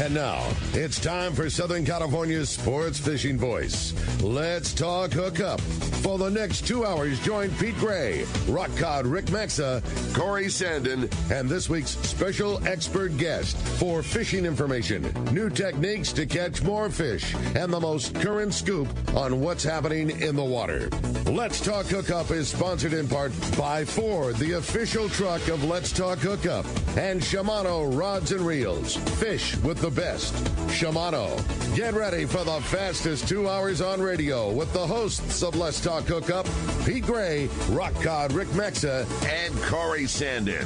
And now, it's time for Southern California's sports fishing voice. Let's talk hookup. For the next 2 hours, join Pete Gray, Rock Cod Rick Maxa, Corey Sandin, and this week's special expert guest for fishing information, new techniques to catch more fish, and the most current scoop on what's happening in the water. Let's Talk Hookup is sponsored in part by Ford, the official truck of Let's Talk Hookup, and Shimano Rods and Reels. Fish with the best. Shimano. Get ready for the fastest 2 hours on radio with the hosts of Let's Talk Hookup, Pete Gray, Rock Cod Rick Maxa, and Corey Sandin.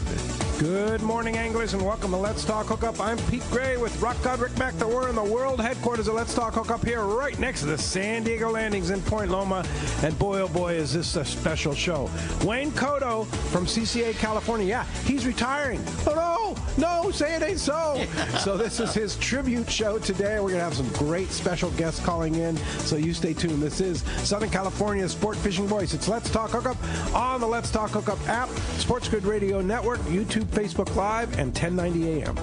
Good morning, anglers, and welcome to Let's Talk Hookup. I'm Pete Gray with Rock Cod Rick Maxa. We're in the world headquarters of Let's Talk Hookup here right next to the San Diego Landings in Point Loma. And boy, oh boy, is this a special show. Wayne Kotow from CCA, California. Yeah, he's retiring. Oh, no, say it ain't so. So this is his tribute show today. We're going to have some great special guests calling in, so you stay tuned. This is Southern California's sport fishing voice. It's Let's Talk Hookup on the Let's Talk Hookup app, Sports Grid Radio Network, YouTube, Facebook Live, and 1090 AM.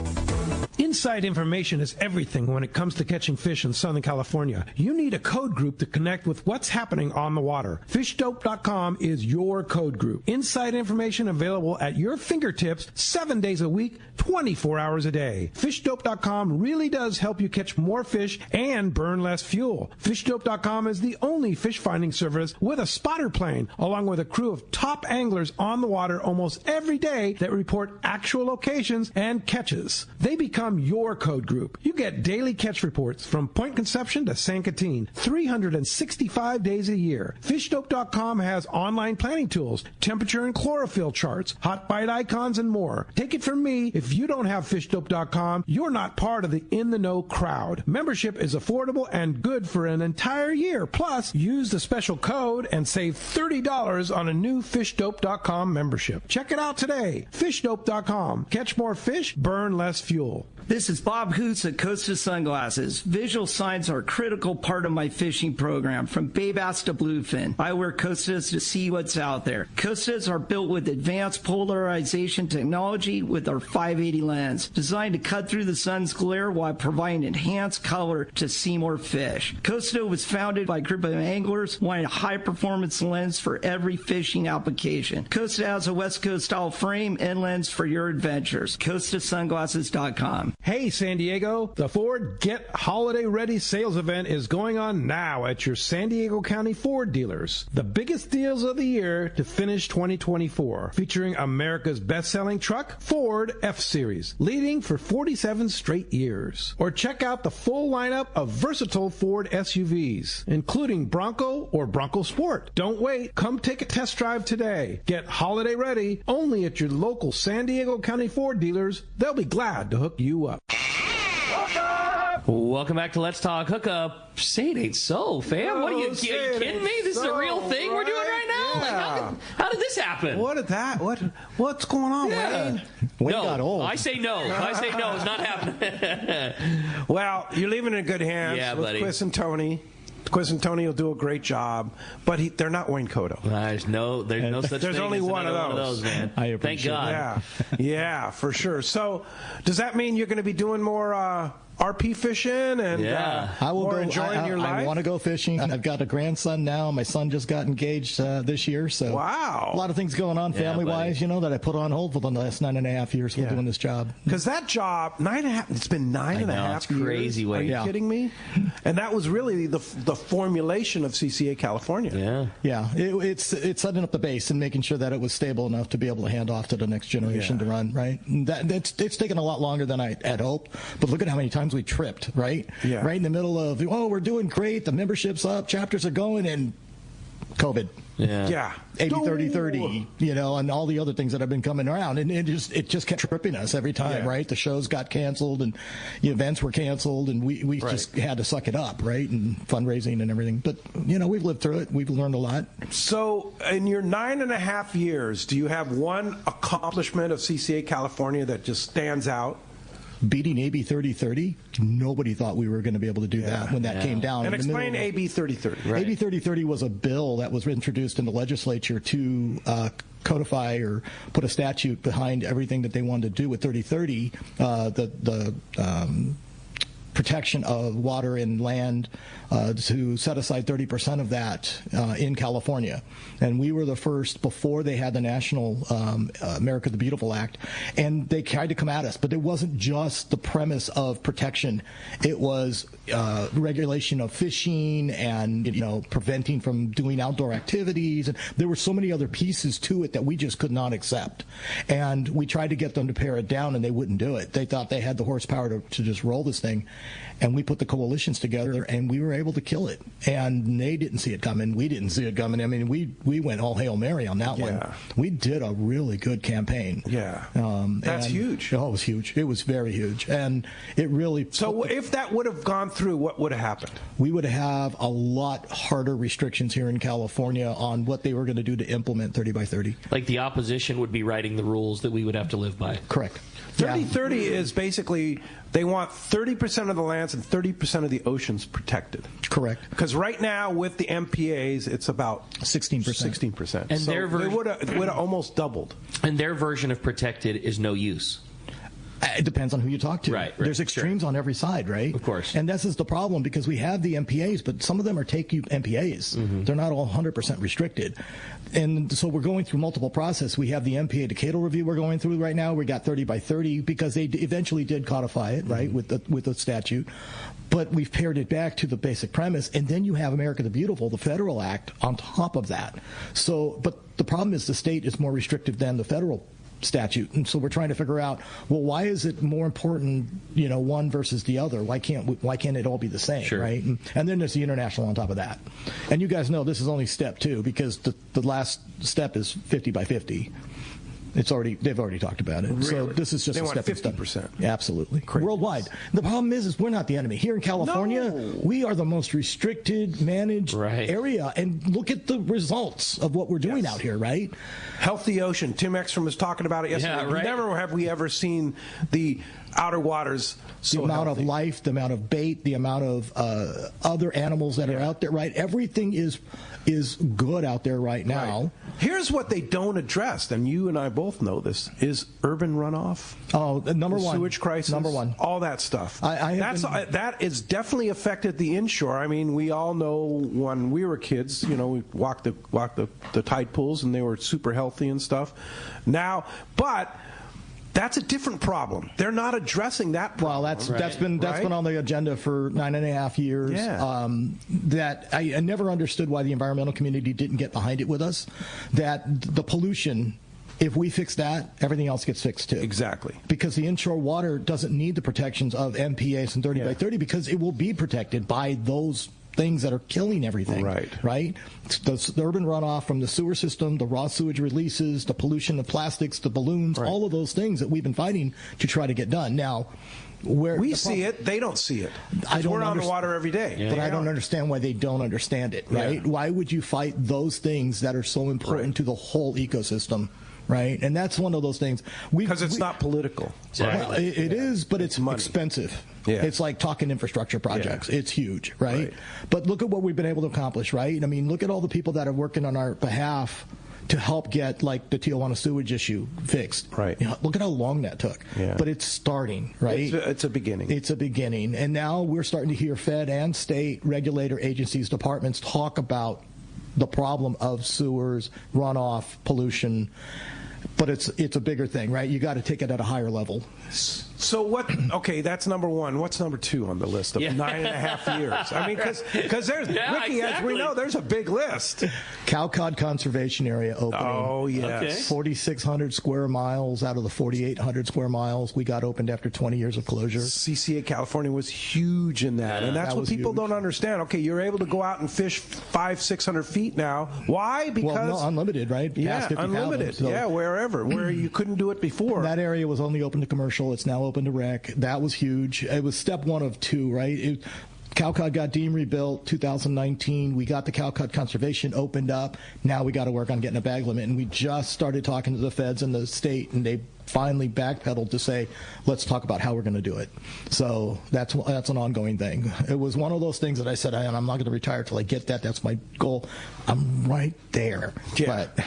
Inside information is everything when it comes to catching fish in Southern California. You need a code group to connect with what's happening on the water. FishDope.com is your code group. Inside information available at your fingertips 7 days a week, 24 hours a day. FishDope.com really does help you catch more fish and burn less fuel. FishDope.com is the only fish finding service with a spotter plane, along with a crew of top anglers on the water almost every day that report actual locations and catches. They become your code group. You get daily catch reports from Point Conception to San Catine, 365 days a year. FishDope.com has online planning tools, temperature and chlorophyll charts, hot bite icons, and more. Take it from me, if you don't have FishDope.com, you're not part of the in-the-know crowd. Membership is affordable and good for an entire year. Plus, use the special code and save $30 on a new FishDope.com membership. Check it out today. FishDope.com. Catch more fish, burn less fuel. This is Bob Hoots at Kotow Sunglasses. Visual signs are a critical part of my fishing program, from bay bass to bluefin. I wear Kotows to see what's out there. Kotows are built with advanced polarization technology with our 580 lens, designed to cut through the sun's glare while providing enhanced color to see more fish. Kotow was founded by a group of anglers wanting a high-performance lens for every fishing application. Kotow has a West Coast style frame and lens for your adventures. KotowSunglasses.com. Hey, San Diego, the Ford Get Holiday Ready sales event is going on now at your San Diego County Ford dealers. The biggest deals of the year to finish 2024, featuring America's best-selling truck, Ford F-Series, leading for 47 straight years. Or check out the full lineup of versatile Ford SUVs, including Bronco or Bronco Sport. Don't wait. Come take a test drive today. Get holiday ready only at your local San Diego County Ford dealers. They'll be glad to hook you up. Welcome back to Let's Talk Hookup. Say it ain't so, fam. What are you kidding me? This is a real thing we're doing right now? Yeah. Like, how did this happen? What's going on, Wayne? Wayne got old. I say no. It's not happening. Well, you're leaving it in good hands with buddy. Chris and Tony. Chris and Tony will do a great job, but they're not Wayne Kotow. There's no such There's thing only as one of those, man. I appreciate Thank God. Yeah, for sure. So, does that mean you're going to be doing more RP fishing and I will more enjoying your life? I want to go fishing. I've got a grandson now. My son just got engaged this year, so wow, a lot of things going on family-wise, that I put on hold for the last 9.5 years for doing this job. Because that job, 9.5, it's been 9.5 years. Crazy way. Are you kidding me? And that was really the formulation of CCA California. Yeah. It's setting up the base and making sure that it was stable enough to be able to hand off to the next generation to run, right? It's taken a lot longer than I had hoped, but look at how many times we tripped, right? Yeah. Right in the middle of, we're doing great, the membership's up, chapters are going, and COVID. Yeah. 80-30-30, and all the other things that have been coming around. And it just kept tripping us every time, right? The shows got canceled and the events were canceled, and we just had to suck it up, right? And fundraising and everything. But, we've lived through it. We've learned a lot. So in your 9.5 years, do you have one accomplishment of CCA California that just stands out? Beating AB 3030, nobody thought we were going to be able to do that when that came down. And explain AB 3030. Right. AB 3030 was a bill that was introduced in the legislature to codify or put a statute behind everything that they wanted to do with 3030. protection of water and land to set aside 30% of that in California. And we were the first before they had the National America the Beautiful Act. And they tried to come at us. But it wasn't just the premise of protection. It was regulation of fishing and, preventing from doing outdoor activities. And there were so many other pieces to it that we just could not accept. And we tried to get them to pare it down, and they wouldn't do it. They thought they had the horsepower to just roll this thing. And we put the coalitions together, and we were able to kill it. And they didn't see it coming. We didn't see it coming. I mean, we went all Hail Mary on that one. We did a really good campaign. Yeah. That's huge. Oh, it was huge. It was very huge. And it really... So if that would have gone through, what would have happened? We would have a lot harder restrictions here in California on what they were going to do to implement 30 by 30. Like the opposition would be writing the rules that we would have to live by. Correct. 30-30 is basically they want 30% of the lands and 30% of the oceans protected. Correct. Because right now with the MPAs, it's about 16%. 16%. And so their they would have almost doubled. And their version of protected is no use. It depends on who you talk to. Right, There's extremes on every side, right? Of course. And this is the problem, because we have the MPAs, but some of them are take-you MPAs. Mm-hmm. They're not all 100% restricted. And so we're going through multiple processes. We have the MPA decadal review we're going through right now. We got 30 by 30 because they eventually did codify it, right, with the statute. But we've pared it back to the basic premise. And then you have America the Beautiful, the federal act, on top of that. So, but the problem is the state is more restrictive than the federal statute, and so we're trying to figure out, well, why is it more important, one versus the other? Why can't it all be the same, sure. Right? And then there's the international on top of that. And you guys know this is only step 2, because the last step is 50 by 50. They've already talked about it. Really? So this is just they a want step 50%. Yeah, absolutely. Crazy. Worldwide. The problem is we're not the enemy. Here in California, we are the most restricted, managed area. And look at the results of what we're doing out here, right? Healthy ocean. Tim Ekstrom was talking about it yesterday. Yeah, right. Never have we ever seen the outer waters so the amount healthy. Of life, the amount of bait, the amount of other animals that are out there, right? Everything is good out there right now. Right. Here's what they don't address, and you and I both know this, is urban runoff. Oh, number one. Sewage crisis. Number one. All that stuff. That is definitely affected the inshore. I mean, we all know when we were kids, we walked the tide pools, and they were super healthy and stuff. Now, but... that's a different problem. They're not addressing that problem. Well, that's been on the agenda for 9.5 years. Yeah. That I never understood why the environmental community didn't get behind it with us. That the pollution, if we fix that, everything else gets fixed too. Exactly. Because the inshore water doesn't need the protections of MPAs and 30 by 30, because it will be protected by those things that are killing everything. Right? The urban runoff from the sewer system, the raw sewage releases, the pollution of plastics, the balloons, all of those things that we've been fighting to try to get done. Now, we see it, they don't see it. We're on the water every day. But I don't understand why they don't understand it, right? Why would you fight those things that are so important to the whole ecosystem? Right, and that's one of those things. Because it's not political. Well, it is, but it's expensive. Yeah. It's like talking infrastructure projects. Yeah. It's huge, right? But look at what we've been able to accomplish, right? I mean, look at all the people that are working on our behalf to help get, like, the Tijuana sewage issue fixed. Right. Look at how long that took. Yeah. But it's starting, right? It's a beginning. It's a beginning. And now we're starting to hear Fed and state regulator agencies, departments talk about the problem of sewers, runoff, pollution. But it's a bigger thing, right? You got to take it at a higher level. So what? Okay, that's number one. What's number two on the list of 9.5 years? I mean, because there's Ricky, as we know, there's a big list. Cow cod conservation area opening. Oh yes, okay. 4,600 square miles out of the 4,800 square miles we got opened after 20 years of closure. CCA California was huge in that, and that's what people don't understand. Okay, you're able to go out and fish 500-600 feet now. Why? Because unlimited, right? Yeah, unlimited. Fathoms, so. Wherever where you couldn't do it before. That area was only open to commercial. It's now open to rec. That was huge. It was step one of two, right? Cow cod got deemed rebuilt 2019. We got the cow cod conservation opened up. Now we got to work on getting a bag limit. And we just started talking to the feds and the state, and they finally backpedaled to say, let's talk about how we're going to do it. So that's an ongoing thing. It was one of those things that I said, I'm not going to retire till I get that. That's my goal. I'm right there. Yeah. But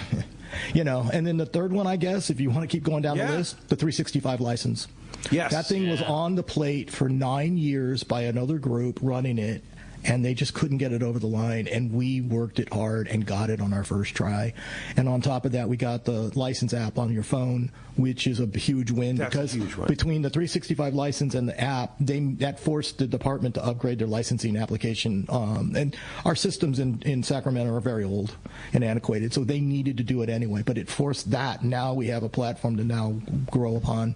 And then the third one, I guess, if you want to keep going down the list, the 365 license. Yes. That thing was on the plate for 9 years by another group running it, and they just couldn't get it over the line, and we worked it hard and got it on our first try. And on top of that, we got the license app on your phone, which is a huge win. That's because a huge win. Between the 365 license and the app, that forced the department to upgrade their licensing application. And our systems in Sacramento are very old and antiquated, so they needed to do it anyway. But it forced that. Now we have a platform to now grow upon,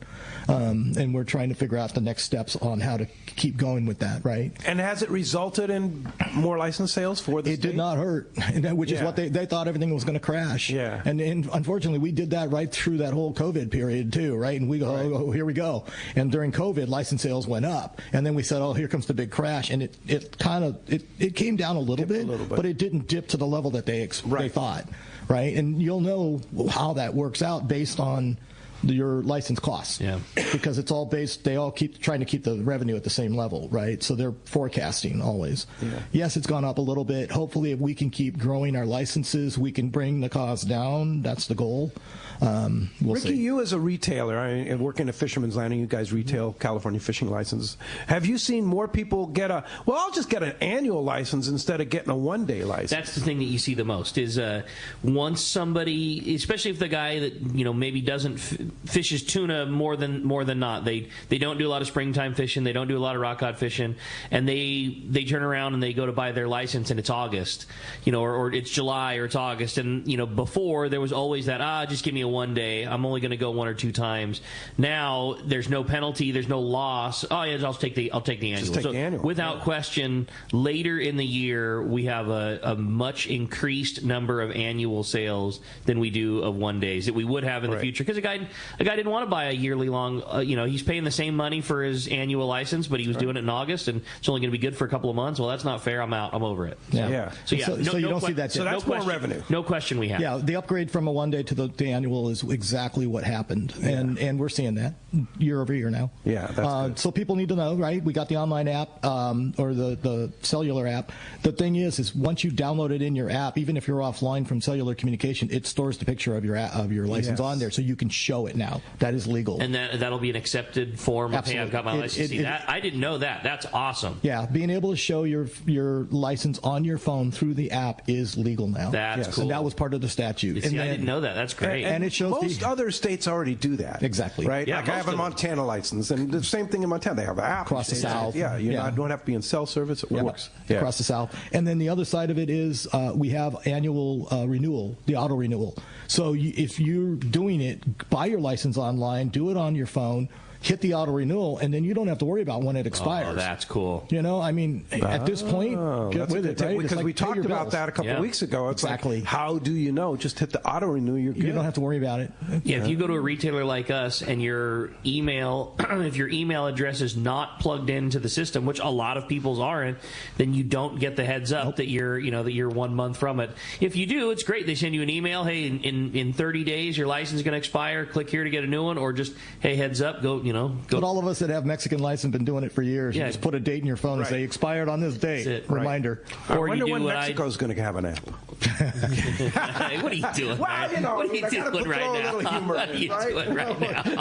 and we're trying to figure out the next steps on how to keep going with that, right? And has it resulted in more license sales for the state? It did not hurt, which is what they thought everything was going to crash. Yeah. And unfortunately, we did that right through that whole COVID period too, right? And we go, oh, here we go. And during COVID, license sales went up, and then we said, oh, here comes the big crash, and it came down a little bit, but it didn't dip to the level that they thought, right? And you'll know how that works out based on your license costs, because it's all based. They all keep trying to keep the revenue at the same level, right? So they're forecasting always. Yes, it's gone up a little bit. Hopefully, if we can keep growing our licenses, we can bring the cost down. That's the goal. We'll Ricky, see. you as a retailer, I work in a Fisherman's Landing. You guys retail California fishing licenses. Have you seen more people get I'll just get an annual license instead of getting a one-day license? That's the thing that you see the most is once somebody, especially if the guy that maybe doesn't fishes tuna more than not. They don't do a lot of springtime fishing. They don't do a lot of rock cod fishing, and they turn around and they go to buy their license and it's August, or it's July or it's August, and before there was always that just give me a one day. I'm only going to go one or two times. Now there's no penalty. There's no loss. Oh yeah, I'll take the annual. Just take the annual. Without question, later in the year we have a much increased number of annual sales than we do of one days that we would have in the future, because a guy didn't want to buy a yearly long. He's paying the same money for his annual license, but he was doing it in August, and it's only going to be good for a couple of months. Well, that's not fair. I'm out. I'm over it. So you don't see that. So that's more revenue. No question we have. Yeah, the upgrade from a one day to the annual is exactly what happened, and we're seeing that year over year now. Yeah, that's good. So people need to know, right? We got the online app or the cellular app. The thing is once you download it in your app, even if you're offline from cellular communication, it stores the picture of your license on there, so you can show it now. That is legal, and that'll be an accepted form. Absolutely. Hey, I've got my license. I didn't know that. That's awesome. Yeah, being able to show your license on your phone through the app is legal now. That's cool. And that was part of the statute. I didn't know that. That's great. And it shows most other states already do that. Exactly. Right? Yeah, like I have a Montana license, and the same thing in Montana. They have an app. Across the South. Yeah, you don't have to be in cell service. It works. Across the South. And then the other side of it is we have annual renewal, the auto renewal. So if you're doing it, buy your license online, do it on your phone, hit the auto renewal, and then you don't have to worry about when it expires. Oh, that's cool. At this point, get with it, right? Because we talked about that a couple of weeks ago. It's exactly. Like, how do you know? Just hit the auto renew. You're good. You don't have to worry about it. Yeah, if you go to a retailer like us and your email, if your email address is not plugged into the system, which a lot of people's aren't, then you don't get the heads up that you're 1 month from it. If you do, it's great. They send you an email. Hey, in 30 days, your license is going to expire. Click here to get a new one, or just hey, heads up, go. But all of us that have Mexican license been doing it for years. Yeah. You just put a date in your phone and say expired on this date. Reminder. I wonder when Mexico's going to have an app. Hey, what are you doing? Well, what are you doing right now? What are you doing right now?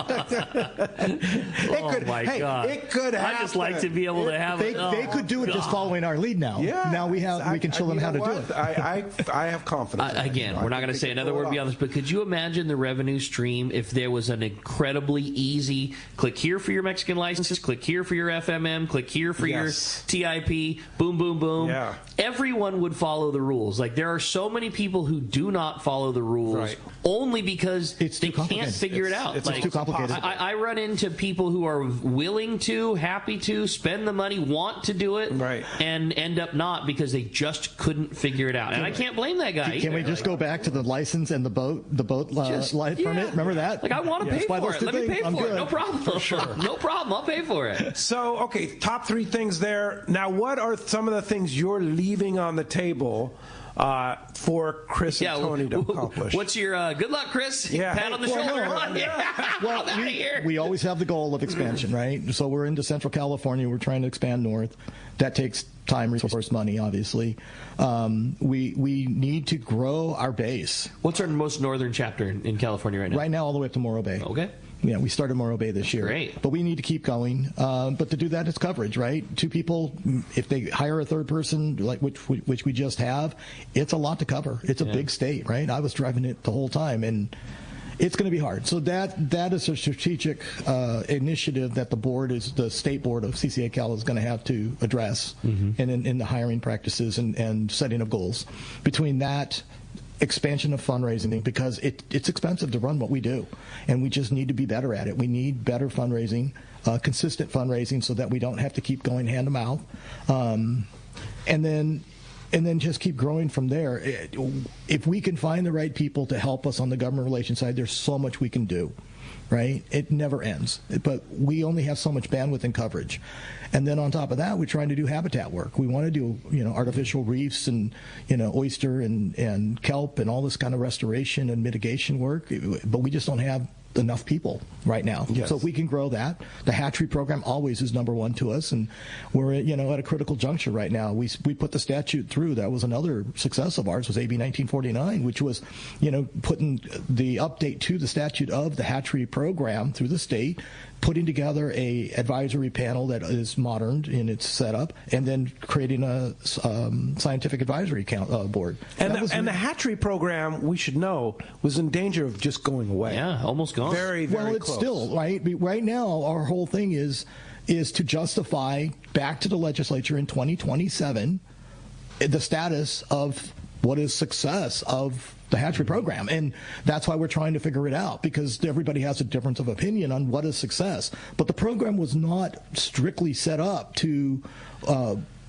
My God! It could happen. I just like to be able to have. They could do it just following our lead now. Yeah. Now we can show them how to do it. I have confidence. Again, we're not going to say another word beyond this, but could you imagine the revenue stream if there was an incredibly easy click here for your Mexican licenses, click here for your FMM, click here for your TIP, boom, boom, boom. Yeah. Everyone would follow the rules. Like, there are so many people who do not follow the rules only because they can't figure it out. It's too complicated. I run into people who are willing to, happy to, spend the money, want to do it, and end up not because they just couldn't figure it out. And I can't blame that guy. Can we just go back to the license and the boat life permit? Remember that? Like, I want to pay for it. Let me pay for it. No problem. For sure. No problem. I'll pay for it. So, okay, top 3 things there. Now, what are some of the things you're leaving on the table for Chris and Tony to accomplish. What's your good luck, Chris? Yeah. Pat on the shoulder. Well, we always have the goal of expansion, right? So we're into Central California. We're trying to expand north. That takes time, resource, money, obviously. We need to grow our base. What's our most northern chapter in California right now? Right now, all the way up to Morro Bay. Okay. Yeah, we started Morro Bay this year. Great. But we need to keep going. But to do that, it's coverage, right? 2 people, if they hire a third person, like which we just have, it's a lot to cover. It's a big state, right? I was driving it the whole time, and it's going to be hard. So that is a strategic initiative that the state board of CCA Cal is going to have to address in the hiring practices and setting of goals. Between that, expansion of fundraising, because it's expensive to run what we do, and we just need to be better at it. We need better fundraising, consistent fundraising, so that we don't have to keep going hand to mouth, and then just keep growing from there. If we can find the right people to help us on the government relations side, there's so much we can do, right? It never ends, but we only have so much bandwidth and coverage. And then on top of that, we're trying to do habitat work. We want to do, artificial reefs and, oyster and kelp and all this kind of restoration and mitigation work, but we just don't have enough people right now. Yes. So if we can grow that, the hatchery program always is number one to us, and we're at a critical juncture right now. We put the statute through. That was another success of ours, was AB 1949, which was putting the update to the statute of the hatchery program through the state, putting together a advisory panel that is modern in its setup, and then creating a scientific advisory board. And the hatchery program, we should know, was in danger of just going away. Yeah, almost gone. Very, very well, it's close. still, right? Right now, our whole thing is to justify back to the legislature in 2027 the status of what is success of the hatchery program. And that's why we're trying to figure it out, because everybody has a difference of opinion on what is success. But the program was not strictly set up to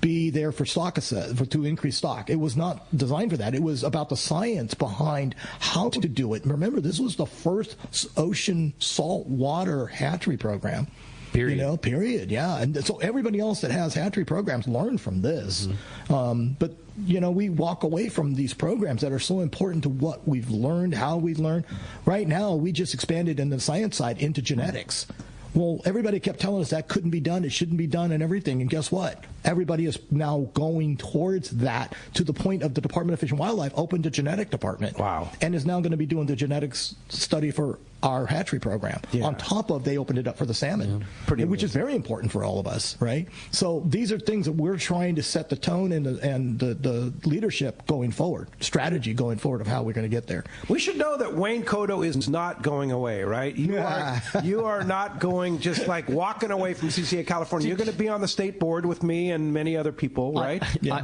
be there for to increase stock. It was not designed for that. It was about the science behind how to do it. Remember, this was the first ocean saltwater hatchery program. Period. Period. Yeah. And so everybody else that has hatchery programs learned from this. But, we walk away from these programs that are so important to what we've learned, how we've learned. Right now, we just expanded in the science side into genetics. Well, everybody kept telling us that couldn't be done, it shouldn't be done, and everything. And guess what? Everybody is now going towards that, to the point of the Department of Fish and Wildlife opened a genetic department. Wow. And is now going to be doing the genetics study for our hatchery program. Yeah. On top of, they opened it up for the salmon, which is very important for all of us, right? So these are things that we're trying to set the tone and the leadership going forward, strategy going forward of how we're going to get there. We should know that Wayne Kotow is not going away, right? You are not going just like walking away from CCA California. You're going to be on the state board with me and many other people, right?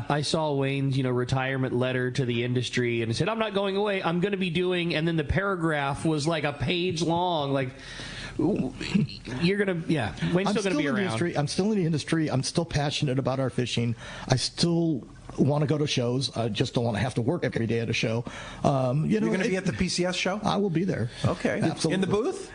I saw Wayne's retirement letter to the industry, and it said, "I'm not going away. I'm going to be doing," and then the paragraph was like a page long. Like, you're gonna, Wayne's still gonna be around. I'm still in the industry. I'm still passionate about our fishing. I still want to go to shows. I just don't want to have to work every day at a show. You're going to be at the PCS show? I will be there. Okay. Absolutely. In the booth?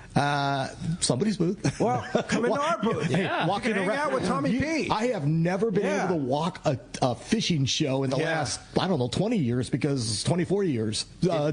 Somebody's booth. Well, come into our booth. Yeah. Walking hang out with Tommy P. I have never been able to walk a fishing show in the last, 20 years, because 24 years,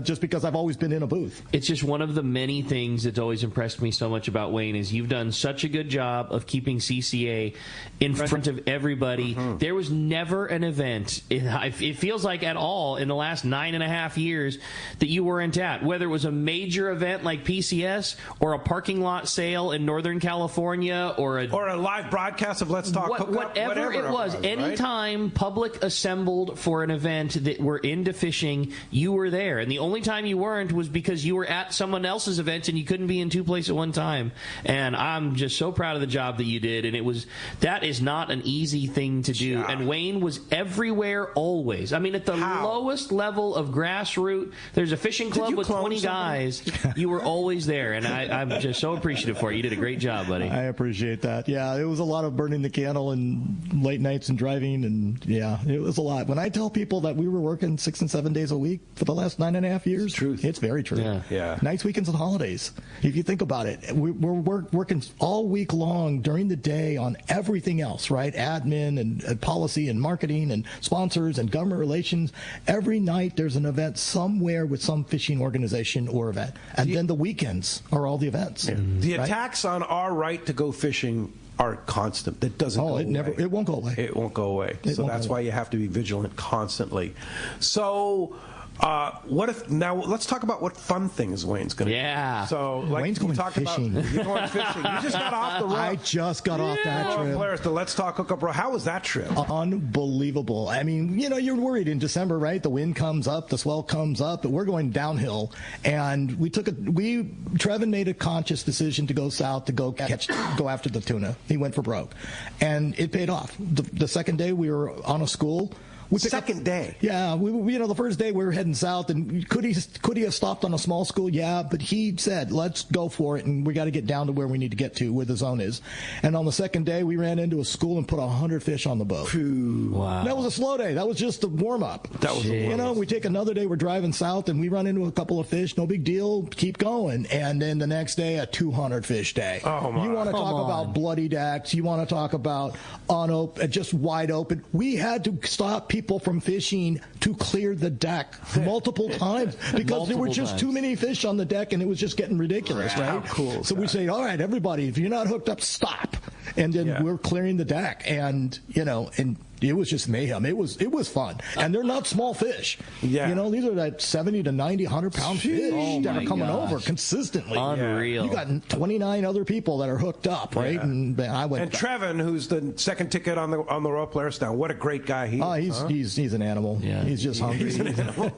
just because I've always been in a booth. It's just one of the many things that's always impressed me so much about Wayne is you've done such a good job of keeping CCA in front of everybody. There was never an event, it feels like at all, in the last 9.5 years that you weren't at, whether it was a major event like PCS or a parking lot sale in Northern California or a live broadcast of Let's Talk Hookup, whatever it was. Anytime public assembled for an event that were into fishing, you were there. And the only time you weren't was because you were at someone else's event and you couldn't be in two places at one time. And I'm just so proud of the job that you did. And that is not an easy thing to do. Yeah. And Wayne was everywhere always. I mean, at the lowest level of grassroots, there's a fishing club with 20 guys. You were always there. And I'm just so appreciative for you. You did a great job, buddy. I appreciate that. Yeah, it was a lot of burning the candle and late nights and driving, and it was a lot. When I tell people that we were working 6 and 7 days a week for the last 9.5 years, it's very true. Yeah. Nights, weekends, and holidays. If you think about it, we're working all week long during the day on everything else, right? Admin and policy and marketing and sponsors. sponsors and government relations. Every night there's an event somewhere with some fishing organization or event. And then the weekends are all the events. Yeah. The attacks on our right to go fishing are constant. That doesn't go away. It won't go away. It won't go away. So that's why you have to be vigilant constantly. So what if now? Let's talk about what fun things Wayne's going to do. Yeah. So like Wayne's going fishing. You're going fishing. You just got off the road. I just got off that trip. Players, the Let's Talk Hookup. How was that trip? Unbelievable. I mean, you're worried in December, right? The wind comes up, the swell comes up, but we're going downhill. And Trevin made a conscious decision to go south to go after the tuna. He went for broke, and it paid off. The second day we were on a school. Second day. Yeah, the first day we were heading south, and could he have stopped on a small school? Yeah, but he said, let's go for it, and we got to get down to where we need to get to, where the zone is. And on the second day, we ran into a school and put 100 fish on the boat. Wow. That was a slow day. That was just the warm-up. That was a warm-up. We take another day, we're driving south, and we run into a couple of fish. No big deal. Keep going. And then the next day, a 200-fish day. Oh, my. You want to talk about bloody decks. You want to talk about just wide open. We had to stop people from fishing to clear the deck multiple times because there were just too many fish on the deck, and it was just getting ridiculous, right? Cool. So we say, all right, everybody, if you're not hooked up, stop. And then we're clearing the deck, and it was just mayhem. It was fun, and they're not small fish. Yeah, these are that 70 to 90, 100-pound fish that are coming over consistently. Unreal. You got 29 other people that are hooked up, right? Yeah. And I went. And Trevin, who's the second ticket on the rope players now. What a great guy he is. He's an animal. Yeah. He's just hungry. He's an animal.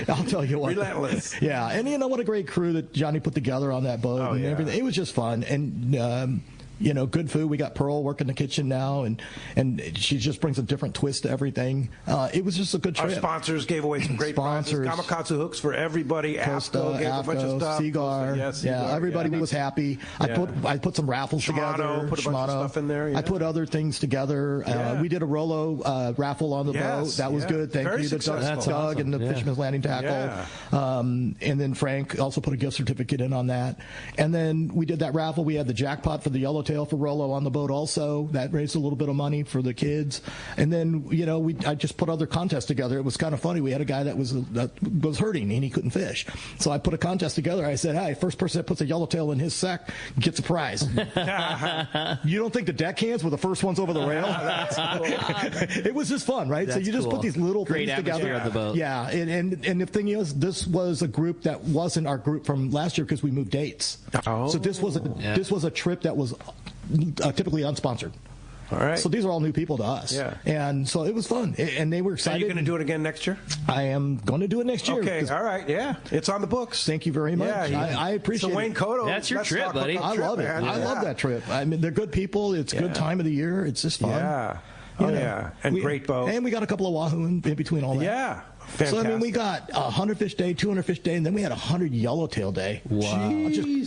I'll tell you what. Relentless. Yeah, and what a great crew that Johnny put together on that boat and everything. It was just fun, and good food. We got Pearl working the kitchen now, and she just brings a different twist to everything. It was just a good trip. Our sponsors gave away some great prizes. Kamikatsu hooks for everybody. Costa, gave a bunch of stuff. Cigar. Everybody was happy. I put some raffles together. Put a bunch of stuff in there. I put other things together. We did a Rolo raffle on the boat. That was good. Thank you to Doug and the Fisherman's Landing Tackle. And then Frank also put a gift certificate in on that. And then we did that raffle. We had the jackpot for the yellowtail for Rolo on the boat also. That raised a little bit of money for the kids. And then, I just put other contests together. It was kind of funny. We had a guy that was hurting and he couldn't fish. So I put a contest together. I said, hey, first person that puts a yellowtail in his sack gets a prize. You don't think the deckhands were the first ones over the rail? That's cool. It was just fun, right? So you just put these little things together. Of the boat. Yeah. And the thing is, this was a group that wasn't our group from last year because we moved dates. So this was a trip that was typically unsponsored. All right. So these are all new people to us. Yeah. And so it was fun. And they were excited. Are you going to do it again next year? I am going to do it next year. Okay. All right. Yeah. It's on the books. Thank you very much. Yeah, I appreciate it. So Wayne Kotow. That's your trip, buddy. I love it. I love that trip. I mean, they're good people. It's a good time of the year. It's just fun. Yeah. Yeah. And great boat. And we got a couple of wahoo in between all that. Yeah. Fantastic. So, we got 100 fish day, 200 fish day, and then we had 100 yellowtail day. Wow. We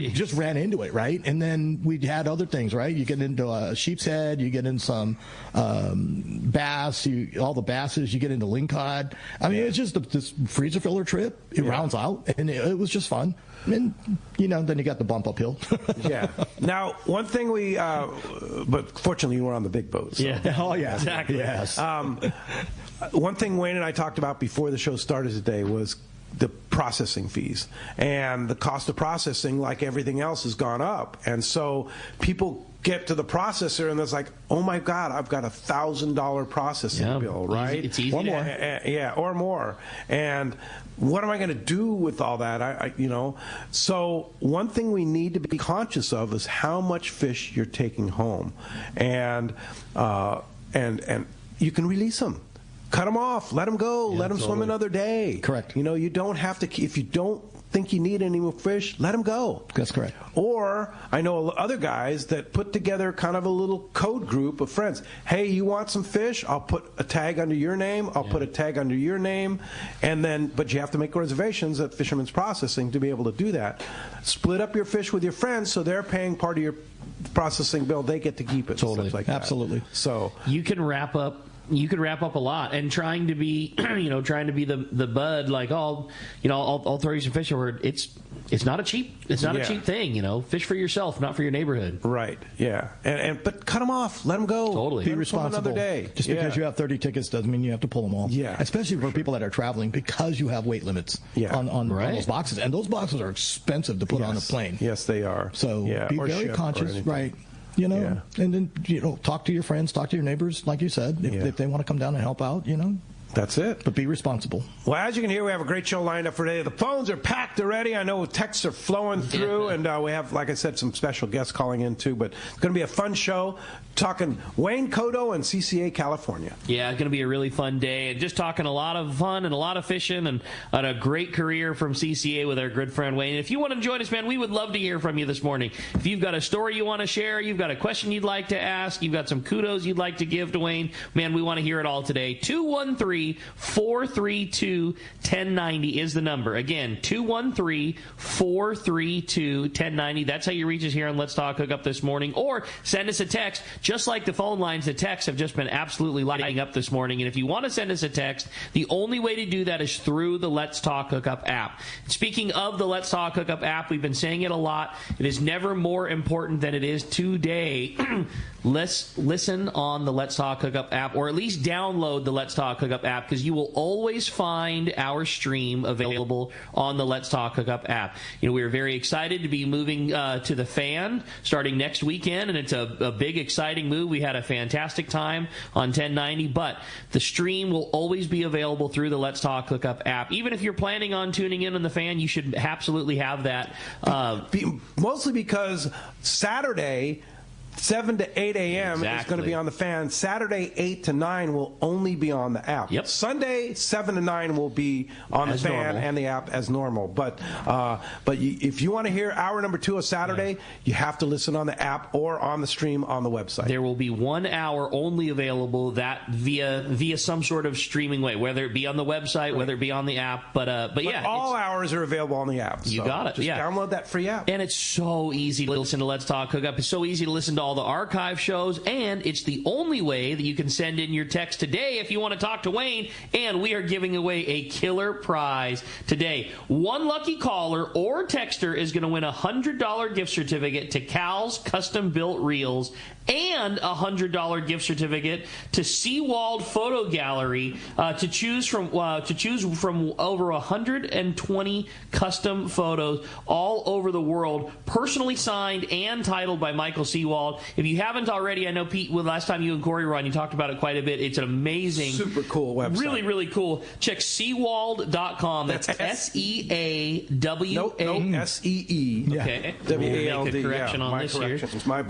just ran into it, right? And then we had other things, right? You get into a sheep's head, you get in some bass, all the basses, you get into lingcod. I mean, it's just this freezer filler trip. It rounds out, and it was just fun. And, then you got the bump uphill. Yeah. Now, one thing but fortunately you were on the big boat. So. Yeah. Oh, yeah. Exactly. Yes. One thing Wayne and I talked about before the show started today was the processing fees. And the cost of processing, like everything else, has gone up. And so people get to the processor and it's like, oh my God, I've got $1,000 processing bill, right? It's easy. Or more. Or more. And what am I going to do with all that? So one thing we need to be conscious of is how much fish you're taking home, and you can release them. Cut them off. Let them go. Let them swim another day. Correct. You don't have to. If you don't think you need any more fish, let them go. That's correct. Or I know other guys that put together kind of a little code group of friends. Hey, you want some fish? I'll put a tag under your name. I'll put a tag under your name, but you have to make reservations at Fisherman's Processing to be able to do that. Split up your fish with your friends, so they're paying part of your processing bill. They get to keep it. Totally. Stuff like that. Absolutely. So you can wrap up you could wrap up a lot. And trying to be, the bud, like, I'll throw you some fish over. It's not a cheap thing, Fish for yourself, not for your neighborhood. Right. Yeah. But cut them off. Let them go. Totally. Be responsible. Another day. Just because you have 30 tickets doesn't mean you have to pull them all. Yeah. Especially for people that are traveling, because you have weight limits on those boxes, and those boxes are expensive to put on a plane. Yes, they are. So be very conscious, right? And then talk to your friends, talk to your neighbors, like you said, if they want to come down and help out. That's it. But be responsible. Well, as you can hear, we have a great show lined up for today. The phones are packed already. I know texts are flowing through, and we have, like I said, some special guests calling in, too. But it's going to be a fun show, talking Wayne Kotow and CCA, California. Yeah, it's going to be a really fun day, and just talking a lot of fun and a lot of fishing and a great career from CCA with our good friend Wayne. And if you want to join us, man, we would love to hear from you this morning. If you've got a story you want to share, you've got a question you'd like to ask, you've got some kudos you'd like to give to Wayne, man, we want to hear it all today. 213-432-1090 is the number. Again, 213-432-1090. That's how you reach us here on Let's Talk Hookup this morning. Or send us a text. Just like the phone lines, the texts have just been absolutely lighting up this morning. And if you want to send us a text, the only way to do that is through the Let's Talk Hookup app. Speaking of the Let's Talk Hookup app, we've been saying it a lot. It is never more important than it is today. Listen on the Let's Talk Hookup app, or at least download the Let's Talk Hookup app, because you will always find our stream available on the Let's Talk Hookup app. We're very excited to be moving to the Fan starting next weekend, and it's a big, exciting move. We had a fantastic time on 1090, but the stream will always be available through the Let's Talk Hookup app. Even if you're planning on tuning in on the Fan, you should absolutely have that. Mostly because Saturday, 7 to 8 a.m. is going to be on the Fan. Saturday, 8 to 9 will only be on the app. Yep. Sunday, 7 to 9 will be on the Fan and the app as normal. But if you want to hear hour number 2 of Saturday, you have to listen on the app or on the stream on the website. There will be 1 hour only available via some sort of streaming way, whether it be on the website, whether it be on the app. But all hours are available on the app. You got it. Just download that free app. And it's so easy to listen to Let's Talk Hookup. It's so easy to listen to all the archive shows, and it's the only way that you can send in your text today if you want to talk to Wayne. And we are giving away a killer prize today. 1 lucky caller or texter is going to win a $100 gift certificate to Cal's Custom Built Reels and a $100 gift certificate to Seawald Photo Gallery to choose from over 120 custom photos all over the world, personally signed and titled by Michael Seawald. If you haven't already, I know, Pete, last time you and Corey were on, you talked about it quite a bit. It's an amazing, super cool website. Really, really cool. Check Seawald.com. That's S-E-A-W-A. No, S-E-E. Okay. W-A-L-D. Make a correction on this here.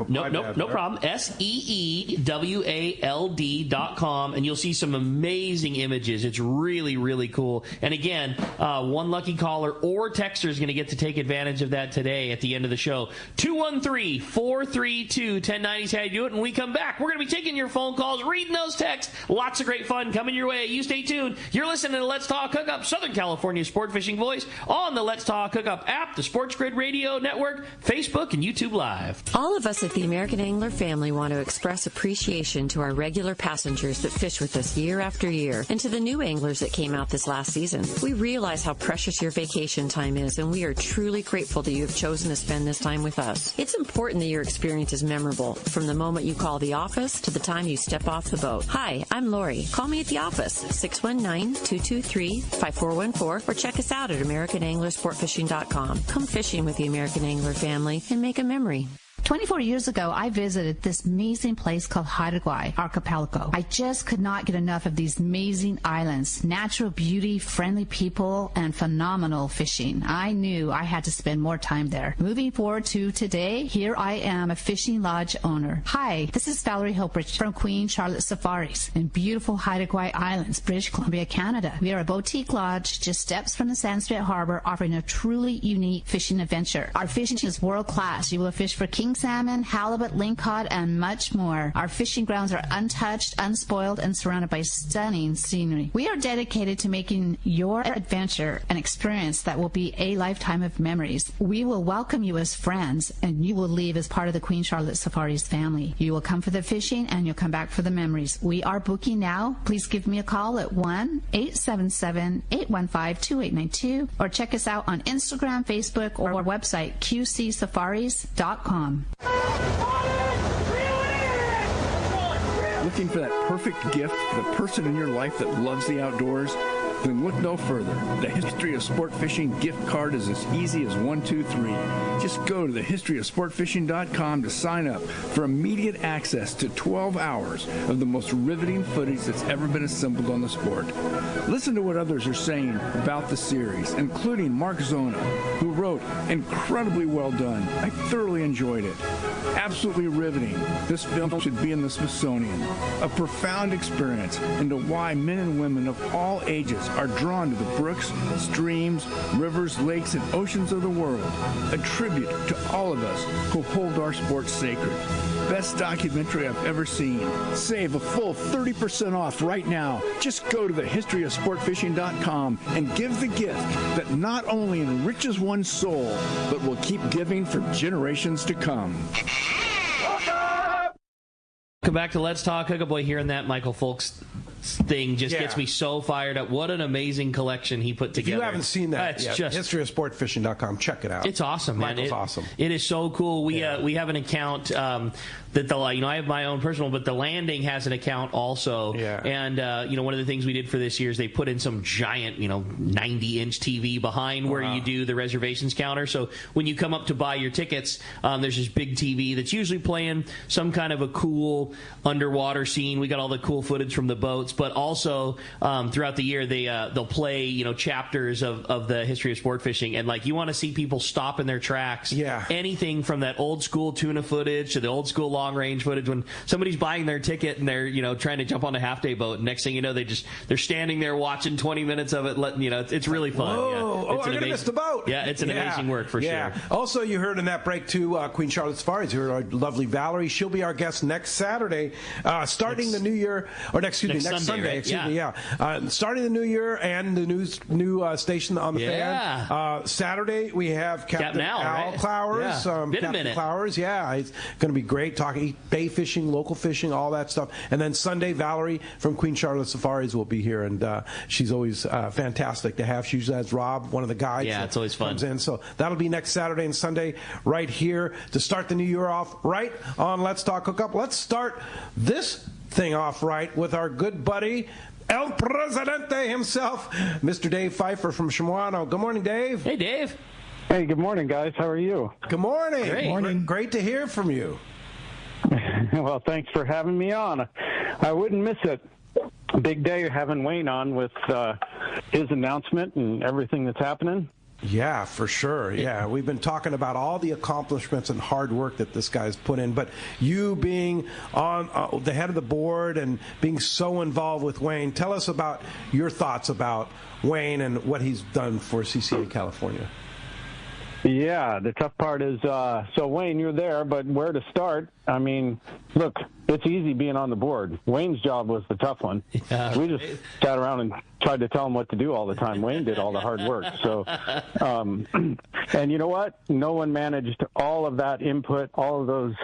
No problem. SEEWALD.com, and you'll see some amazing images. It's really, really cool. And again, 1 lucky caller or texter is going to get to take advantage of that today at the end of the show. 213-432-1090 is how you do it. And when we come back, we're going to be taking your phone calls, reading those texts. Lots of great fun coming your way. You stay tuned. You're listening to Let's Talk Hookup, Southern California's sport fishing voice, on the Let's Talk Hookup app, the Sports Grid Radio Network, Facebook, and YouTube Live. All of us at the American Angler family want to express appreciation to our regular passengers that fish with us year after year, and to the new anglers that came out this last season. We realize how precious your vacation time is, and we are truly grateful that you have chosen to spend this time with us. It's important that your experience is memorable, from the moment you call the office to the time you step off the boat. Hi, I'm Lori. Call me at the office, 619-223-5414, or check us out at AmericanAnglerSportFishing.com. Come fishing with the American Angler family and make a memory. 24 years ago, I visited this amazing place called Hawaii Archipelago. I just could not get enough of these amazing islands, natural beauty, friendly people, and phenomenal fishing. I knew I had to spend more time there. Moving forward to today, here I am, a fishing lodge owner. Hi, this is Valerie Hopridge from Queen Charlotte Safaris in beautiful Hawaii Islands, British Columbia, Canada. We are a boutique lodge just steps from the Sanskrit Harbor, offering a truly unique fishing adventure. Our fishing is world class. You will fish for king king salmon, halibut, lingcod, and much more. Our fishing grounds are untouched, unspoiled, and surrounded by stunning scenery. We are dedicated to making your adventure an experience that will be a lifetime of memories. We will welcome you as friends, and you will leave as part of the Queen Charlotte Safaris family. You will come for the fishing, and you'll come back for the memories. We are booking now. Please give me a call at 1-877-815-2892 or check us out on Instagram, Facebook, or our website, qcsafaris.com. Looking for that perfect gift for the person in your life that loves the outdoors? Then look no further. The History of Sport Fishing gift card is as easy as 1, 2, 3. Just go to thehistoryofsportfishing.com to sign up for immediate access to 12 hours of the most riveting footage that's ever been assembled on the sport. Listen to what others are saying about the series, including Mark Zona, who wrote, "Incredibly well done. I thoroughly enjoyed it. Absolutely riveting. This film should be in the Smithsonian. A profound experience into why men and women of all ages are drawn to the brooks, streams, rivers, lakes, and oceans of the world. A tribute to all of us who hold our sport sacred. Best documentary I've ever seen. Save a full 30% off right now. Just go to thehistoryofsportfishing.com and give the gift that not only enriches one's soul, but will keep giving for generations to come. Welcome back to Let's Talk Hookup. Boy, hearing that Michael Folks thing just gets me so fired up. What an amazing collection he put together. If you haven't seen that yet, just historyofsportfishing.com, check it out. It's awesome, man. Michael's awesome. It is so cool. We have an account that I have my own personal, but the Landing has an account also. Yeah. And one of the things we did for this year is they put in some giant 90-inch TV behind where you do the reservations counter. So when you come up to buy your tickets, there's this big TV that's usually playing some kind of a cool underwater scene. We got all the cool footage from the boats, but also throughout the year they'll play chapters of the history of sport fishing, and you want to see people stop in their tracks. Yeah. Anything from that old school tuna footage to the old school long range footage when somebody's buying their ticket and they're trying to jump on a half day boat, and next thing you know they're standing there watching 20 minutes of it. It's really fun. Whoa. Yeah. I'm gonna miss the boat. Yeah, it's an amazing work for sure. Also, you heard in that break too, Queen Charlotte Safaris. You heard our lovely Valerie. She'll be our guest next Saturday, starting the new year, or next Sunday. Starting the new year and the new station on the fan. Saturday we have Captain Al Clowers. Captain Clowers. Yeah, it's going to be great talking bay fishing, local fishing, all that stuff. And then Sunday, Valerie from Queen Charlotte Safaris will be here, and she's always fantastic to have. She usually has Rob, one of the guys. Yeah, it's always fun. Comes in. So that'll be next Saturday and Sunday right here to start the new year off right on Let's Talk Hookup. Let's start this thing off right with our good buddy El Presidente himself, Mr. Dave Pfeiffer from Shimano. Good morning, Dave. Hey, Dave. Hey, good morning, guys. How are you? Good morning. Great. Morning. Great to hear from you. Well, thanks for having me on. I wouldn't miss it. Big day having Wayne on with his announcement and everything that's happening. Yeah, for sure. Yeah, we've been talking about all the accomplishments and hard work that this guy's put in, but you being on the head of the board and being so involved with Wayne, tell us about your thoughts about Wayne and what he's done for CCA California. Yeah, the tough part is, so Wayne, you're there, but where to start? I mean, look, it's easy being on the board. Wayne's job was the tough one. Yeah, we just sat around and tried to tell him what to do all the time. Wayne did all the hard work. So, and you know what? No one managed all of that input, all of those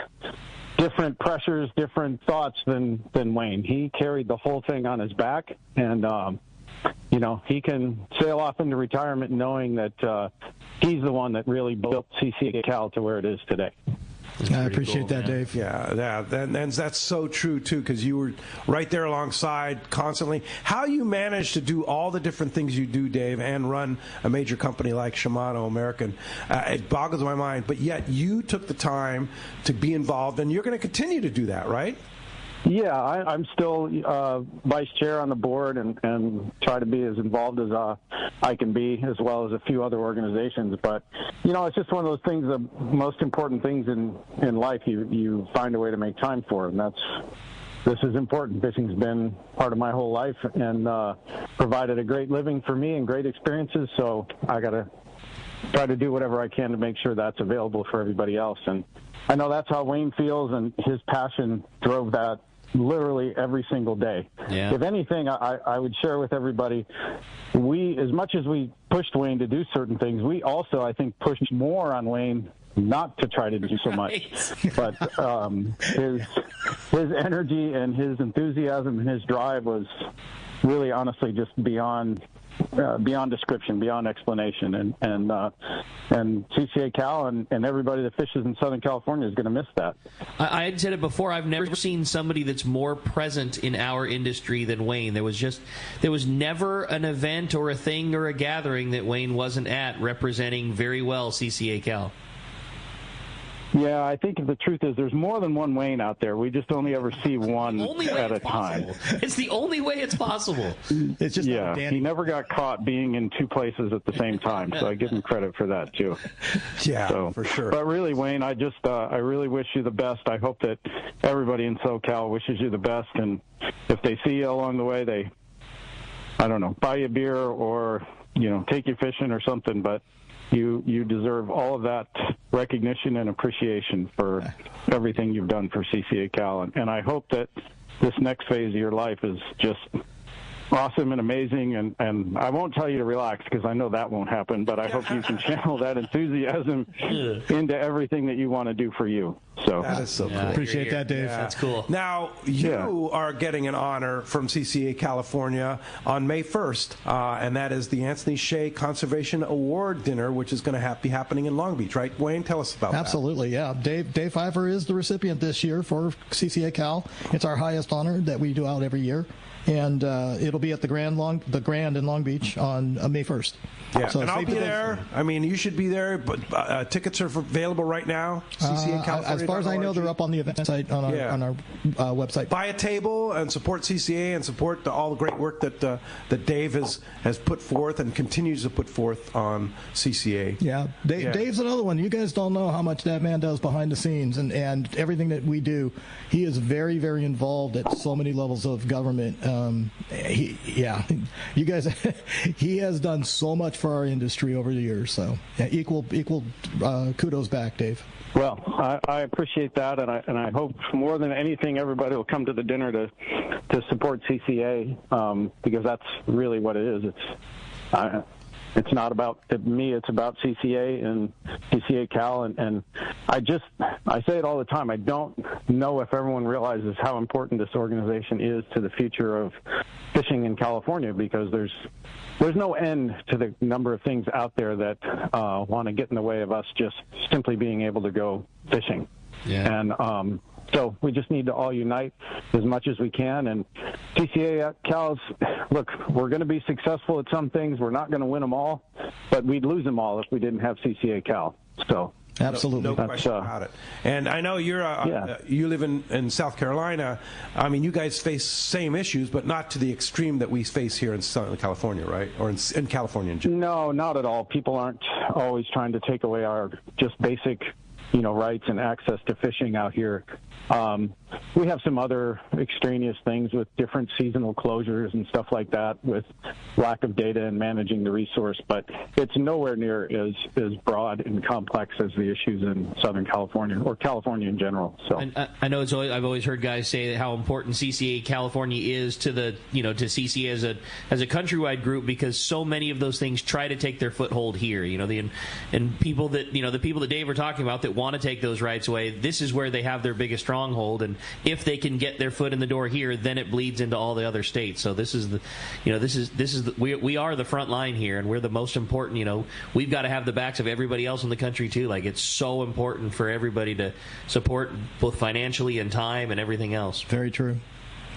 different pressures, different thoughts than Wayne. He carried the whole thing on his back, and he can sail off into retirement knowing that he's the one that really built CCA Cal to where it is today. I appreciate that, Dave. Yeah, and that's so true, too, because you were right there alongside constantly. How you manage to do all the different things you do, Dave, and run a major company like Shimano American, it boggles my mind. But yet you took the time to be involved, and you're going to continue to do that, right? Yeah, I'm still vice chair on the board and try to be as involved as I can be, as well as a few other organizations. But, it's just one of those things, the most important things in life you find a way to make time for. And this is important. Fishing's been part of my whole life and provided a great living for me and great experiences. So I got to try to do whatever I can to make sure that's available for everybody else. And I know that's how Wayne feels, and his passion drove that literally every single day. Yeah. If anything, I would share with everybody, we, as much as we pushed Wayne to do certain things, we also, I think, pushed more on Wayne not to try to do so much. But his energy and his enthusiasm and his drive was really, honestly, just beyond description, beyond explanation, and CCA Cal and everybody that fishes in Southern California is going to miss that. I had said it before. I've never seen somebody that's more present in our industry than Wayne. There was never an event or a thing or a gathering that Wayne wasn't at representing very well CCA Cal. Yeah, I think the truth is there's more than one Wayne out there. We just only ever see one at a time. It's the only way it's possible. It's just he never got caught being in two places at the same time, so I give him credit for that too. Yeah, for sure. But really, Wayne, I really wish you the best. I hope that everybody in SoCal wishes you the best, and if they see you along the way, they, I don't know, buy you a beer or, take you fishing or something, but you deserve all of that recognition and appreciation for everything you've done for CCA Cal. And I hope that this next phase of your life is just awesome and amazing. And I won't tell you to relax because I know that won't happen, but I hope you can channel that enthusiasm into everything that you want to do for you. So that is so cool. Appreciate that, Dave. Yeah. That's cool. Now, you are getting an honor from CCA California on May 1st, and that is the Anthony Shea Conservation Award Dinner, which is going to be happening in Long Beach, right, Wayne? Tell us about that. Absolutely, yeah. Dave Pfeiffer is the recipient this year for CCA Cal. It's our highest honor that we do out every year. And it'll be at the Grand in Long Beach on May 1st. Yeah, so and I'll be there. I mean, you should be there, but tickets are available right now. CCA California. As far as I know, they're up on the event site on our website. Buy a table and support CCA and support all the great work that Dave has put forth and continues to put forth on CCA. Yeah, Dave's another one. You guys don't know how much that man does behind the scenes and everything that we do. He is very, very involved at so many levels of government. You guys, he has done so much for our industry over the years. So equal kudos back, Dave. Well, I appreciate that, and I hope more than anything everybody will come to the dinner to support CCA because that's really what it is. It's not about me, it's about CCA and CCA Cal, and I say it all the time. I don't know if everyone realizes how important this organization is to the future of fishing in California because there's no end to the number of things out there that want to get in the way of us just simply being able to go fishing. Yeah. And so we just need to all unite as much as we can. And CCA Cal's, look, we're going to be successful at some things. We're not going to win them all, but we'd lose them all if we didn't have CCA Cal. So absolutely, no question about it. And I know you live in South Carolina. I mean, you guys face same issues, but not to the extreme that we face here in Southern California, right? Or in California in general. No, not at all. People aren't always trying to take away our just basic rights and access to fishing out here. We have some other extraneous things with different seasonal closures and stuff like that with lack of data and managing the resource, but it's nowhere near as broad and complex as the issues in Southern California or California in general. So I know I've always heard guys say how important CCA California is to the to CCA as a countrywide group because so many of those things try to take their foothold here. And people that the people that Dave were talking about that want to take those rights away. This is where they have their biggest stronghold, and if they can get their foot in the door here, then it bleeds into all the other states. So this is we are the front line here, and we're the most important. We've got to have the backs of everybody else in the country too. Like it's so important for everybody to support both financially and time and everything else. Very true.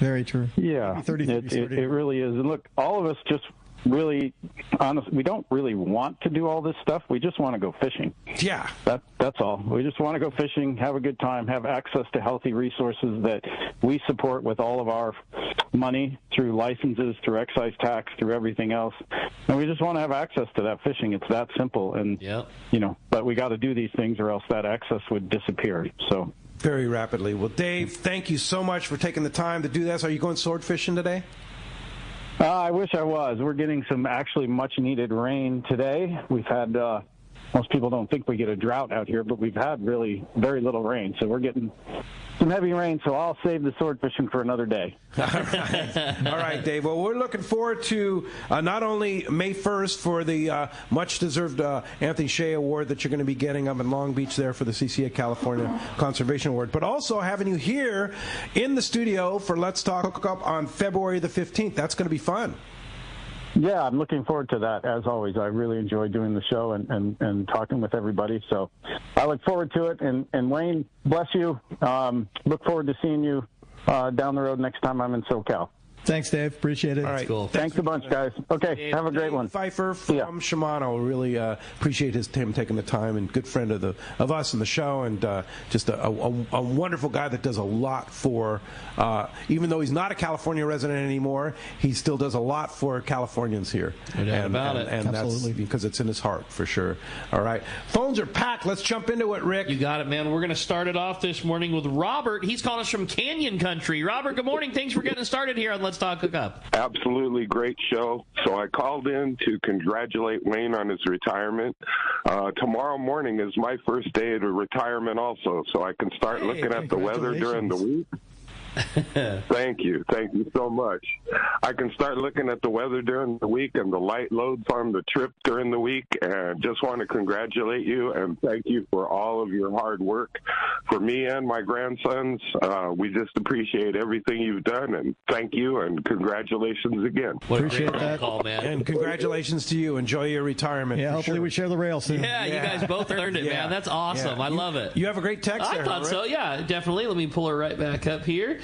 Very true. Yeah, it really is. And look, all of us just really honest, we don't really want to do all this stuff. We just want to go fishing. Yeah. That's all. We just want to go fishing, have a good time, have access to healthy resources that we support with all of our money through licenses, through excise tax, through everything else. And we just want to have access to that fishing. It's that simple. And, but we got to do these things or else that access would disappear. So very rapidly. Well, Dave, thank you so much for taking the time to do this. Are you going sword fishing today? I wish I was. We're getting some actually much-needed rain today. We've had most people don't think we get a drought out here, but we've had really very little rain. So we're getting some heavy rain, so I'll save the sword fishing for another day. All right, Dave. Well, we're looking forward to not only May 1st for the much-deserved Anthony Shea Award that you're going to be getting up in Long Beach there for the CCA California Conservation Award, but also having you here in the studio for Let's Talk Hookup on February the 15th. That's going to be fun. Yeah, I'm looking forward to that, as always. I really enjoy doing the show and talking with everybody. So I look forward to it. And Wayne, bless you. Look forward to seeing you down the road next time I'm in SoCal. Thanks, Dave. Appreciate it. All right. Cool. Thanks a bunch, guys. Okay, Dave, have a great one. Pfeiffer from Shimano. Really appreciate him taking the time, and good friend of us and the show, and just a wonderful guy that does a lot for, even though he's not a California resident anymore, he still does a lot for Californians here. No doubt about it. And Absolutely. that's because it's in his heart, for sure. All right. Phones are packed. Let's jump into it, Rick. You got it, man. We're going to start it off this morning with Robert. He's calling us from Canyon Country. Robert, good morning. Thanks for getting us started here on Let's Talk Hookup. Absolutely great show. So I called in to congratulate Wayne on his retirement. Tomorrow morning is my first day of retirement also, so I can start looking at the weather during the week. Thank you so much. I can start looking at the weather during the week and the light loads on the trip during the week, and just want to congratulate you and thank you for all of your hard work for me and my grandsons. We just appreciate everything you've done, and thank you and congratulations again. Appreciate that Call, man. And congratulations to you. Enjoy your retirement. Yeah, hopefully we share the rail soon. Yeah, you guys both earned it, man. That's awesome. I love it. You have a great text there. I thought so, yeah, definitely. Let me pull her right back up here.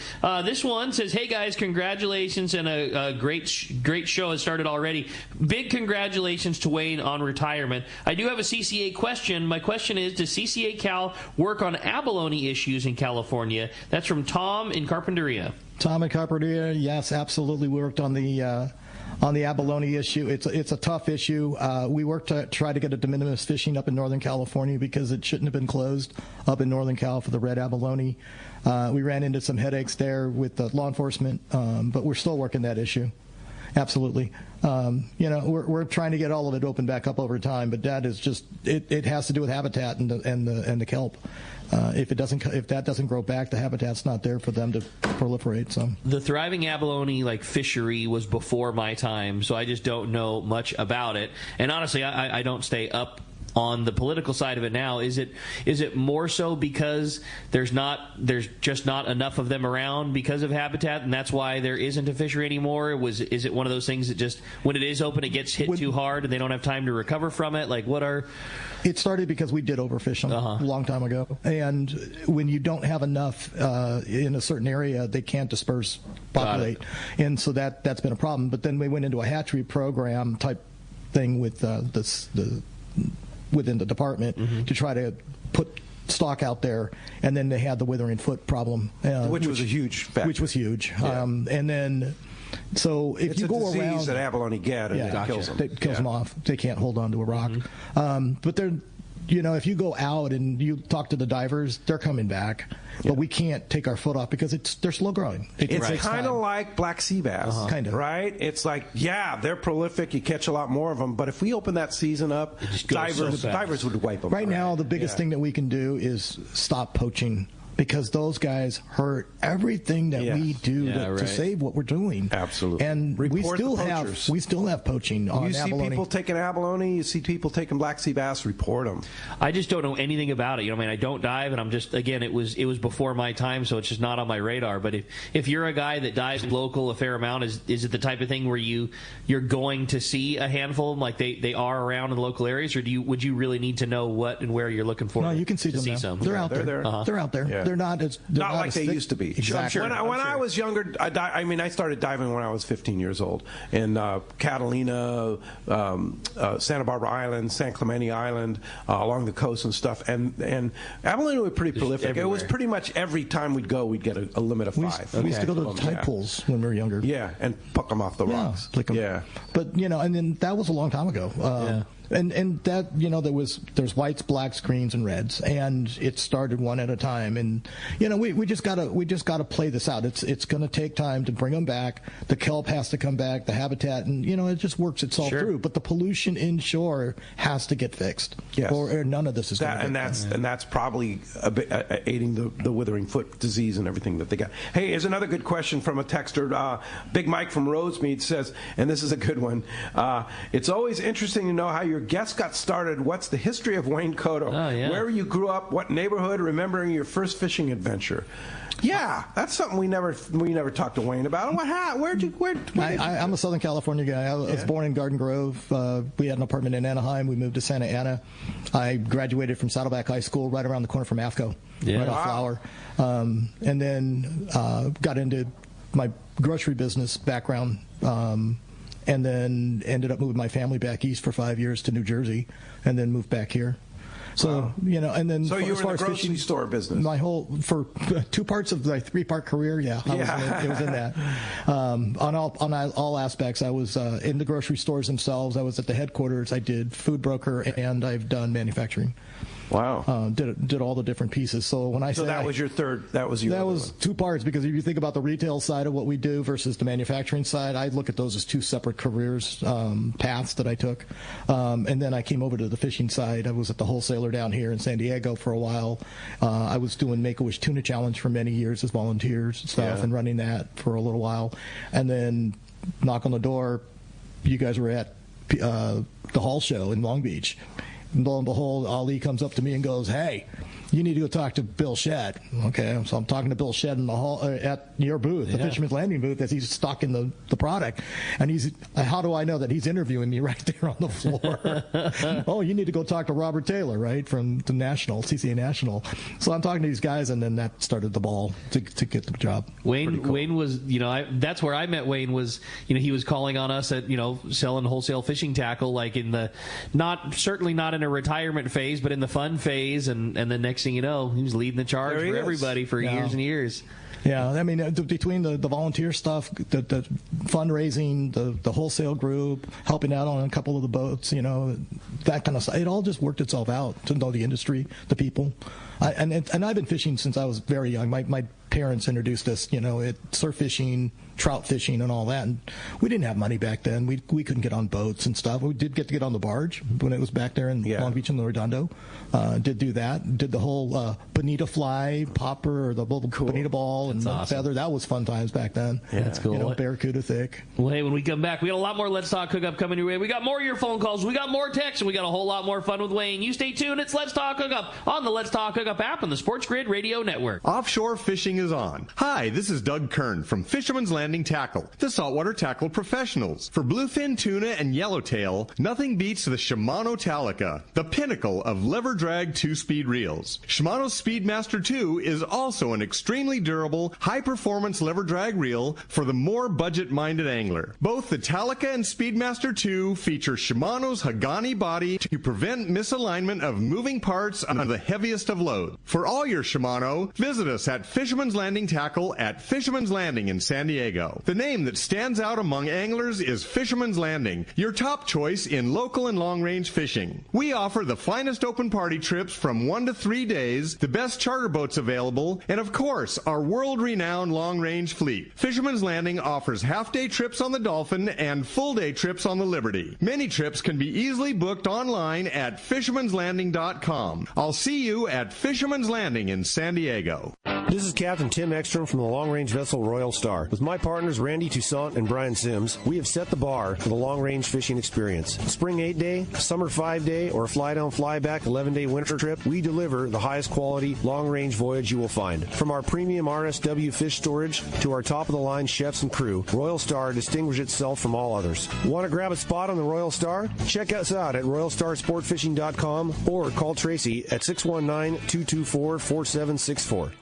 This one says, hey, guys, congratulations, and a great show has started already. Big congratulations to Wayne on retirement. I do have a CCA question. My question is, does CCA Cal work on abalone issues in California? That's from Tom in Carpinteria. Tom in Carpinteria, yes, absolutely. We worked on the abalone issue. It's a tough issue. We worked to try to get a de minimis fishing up in Northern California because it shouldn't have been closed up in Northern Cal for the red abalone. We ran into some headaches there with the law enforcement, but we're still working that issue. Absolutely. We're trying to get all of it open back up over time, but that is just it has to do with habitat and the kelp. If that doesn't grow back, the habitat's not there for them to proliferate. So the thriving abalone fishery was before my time, so I just don't know much about it. And honestly, I don't stay up on the political side of it now. Is it more so because there's just not enough of them around because of habitat, and that's why there isn't a fishery anymore? Is it one of those things that just when it is open, it gets hit too hard and they don't have time to recover from it? It started because we did overfish them a long time ago, and when you don't have enough in a certain area, they can't disperse, populate, and so that's been a problem. But then we went into a hatchery program type thing with within the department to try to put stock out there, and then they had the withering foot problem, which was a huge factor. Which was huge. Yeah. And then, so if it's you go disease around, that abalone get, and it kills them. It kills them off. They can't hold on to a rock. But they're, if you go out and you talk to the divers, they're coming back. But we can't take our foot off because they're slow growing. It's kind of like black sea bass, kind of, right? It's like, they're prolific. You catch a lot more of them. But if we open that season up, divers would wipe them. Right now, the biggest thing that we can do is stop poaching, because those guys hurt everything that we do to save what we're doing. Absolutely. And we still have poaching on abalone. You see people taking abalone, you see people taking black sea bass, report them. I just don't know anything about it. I don't dive, and I'm just, again, it was before my time, so it's just not on my radar. But if you're a guy that dives local a fair amount, is it the type of thing where you're going to see a handful of them, like they are around in the local areas, or would you really need to know what and where you're looking for? No, you can see them now. Some? They're out there. They're out there. Yeah. They're not like they used to be. Exactly. When I was younger, I started diving when I was 15 years old in Catalina, Santa Barbara Island, San Clemente Island, along the coast and stuff. And abalone were pretty prolific. Everywhere. It was pretty much every time we'd go, we'd get a limit of 5. We used to go to the tide pools when we were younger. Yeah, and pluck them off the rocks. But and then that was a long time ago. And that, there's whites, blacks, greens, and reds, and it started one at a time. And we just gotta play this out. It's going to take time to bring them back. The kelp has to come back, the habitat, and it just works itself through. But the pollution inshore has to get fixed, or none of this is going to get done. And that's probably aiding the withering foot disease and everything that they got. Hey, here's another good question from a texter. Big Mike from Rosemead says, and this is a good one. It's always interesting to know how your guest got started. What's the history of Wayne Kotow? Oh, yeah. Where you grew up? What neighborhood? Remembering your first fishing adventure? Yeah, that's something we never talked to Wayne about. I'm a Southern California guy. I was born in Garden Grove. We had an apartment in Anaheim. We moved to Santa Ana. I graduated from Saddleback High School, right around the corner from AFCO, right off Flower, and then got into my grocery business background. And then ended up moving my family back east for 5 years to New Jersey, and then moved back here. So, and then so you were in the grocery store business. For 2 parts of my 3-part career, it was in that. On all aspects, I was in the grocery stores themselves. I was at the headquarters. I did food broker, and I've done manufacturing. Wow. Did all the different pieces. So when that was your third. That was 2 parts, because if you think about the retail side of what we do versus the manufacturing side, I look at those as 2 separate careers, paths that I took. And then I came over to the fishing side. I was at the wholesaler down here in San Diego for a while. I was doing Make-A-Wish Tuna Challenge for many years as volunteers and stuff, and running that for a little while. And then knock on the door, you guys were at the Hall Show in Long Beach. And lo and behold, Ali comes up to me and goes, "Hey, you need to go talk to Bill Shedd." Okay, so I'm talking to Bill Shedd in the hall at your booth, the Fisherman's Landing booth, as he's stocking the product. And how do I know that he's interviewing me right there on the floor? Oh, you need to go talk to Robert Taylor, right, from the CCA National. So I'm talking to these guys, and then that started the ball to get the job. Wayne was, that's where I met Wayne. Was he was calling on us at selling wholesale fishing tackle, like in the certainly not in a retirement phase, but in the fun phase, and then next thing you know, he was leading the charge for everybody for years and years. Yeah, I mean, between the volunteer stuff, the fundraising, the wholesale group, helping out on a couple of the boats, that kind of stuff, it all just worked itself out to know the industry, the people. And I've been fishing since I was very young. My parents introduced us, surf fishing, trout fishing, and all that. And we didn't have money back then. We couldn't get on boats and stuff. We did get to get on the barge when it was back there in Long Beach and the Redondo. Did do that. Did the whole bonita fly, popper, or the bonita ball and feather. That was fun times back then. Yeah, that's cool. Barracuda thick. Well, hey, when we come back, we got a lot more Let's Talk Hookup coming your way. We got more of your phone calls. We got more texts. And we got a whole lot more fun with Wayne. You stay tuned. It's Let's Talk Hookup on the Let's Talk Hookup app on the Sports Grid Radio Network. Offshore fishing is on. Hi, this is Doug Kern from Fisherman's Landing Tackle, the saltwater tackle professionals. For bluefin tuna and yellowtail, nothing beats the Shimano Talica, the pinnacle of lever drag 2-speed reels. Shimano's Speedmaster 2 is also an extremely durable, high-performance lever drag reel for the more budget-minded angler. Both the Talica and Speedmaster 2 feature Shimano's Hagani body to prevent misalignment of moving parts under the heaviest of loads. For all your Shimano, visit us at Fisherman's Landing Tackle at Fisherman's Landing in San Diego. The name that stands out among anglers is Fisherman's Landing, your top choice in local and long-range fishing. We offer the finest open party trips from 1 to 3 days, the best charter boats available, and of course, our world-renowned long-range fleet. Fisherman's Landing offers half-day trips on the Dolphin and full-day trips on the Liberty. Many trips can be easily booked online at fishermanslanding.com. I'll see you at Fisherman's Landing in San Diego. This is Captain Tim Ekstrom from the long-range vessel Royal Star. With my partners Randy Toussaint and Brian Sims, we have set the bar for the long-range fishing experience. Spring 8-day, summer 5-day, or fly-down, fly-back 11-day winter trip, we deliver the highest quality long-range voyage you will find. From our premium RSW fish storage to our top-of-the-line chefs and crew, Royal Star distinguishes itself from all others. Want to grab a spot on the Royal Star? Check us out at RoyalStarSportFishing.com or call Tracy at 619-224-4764.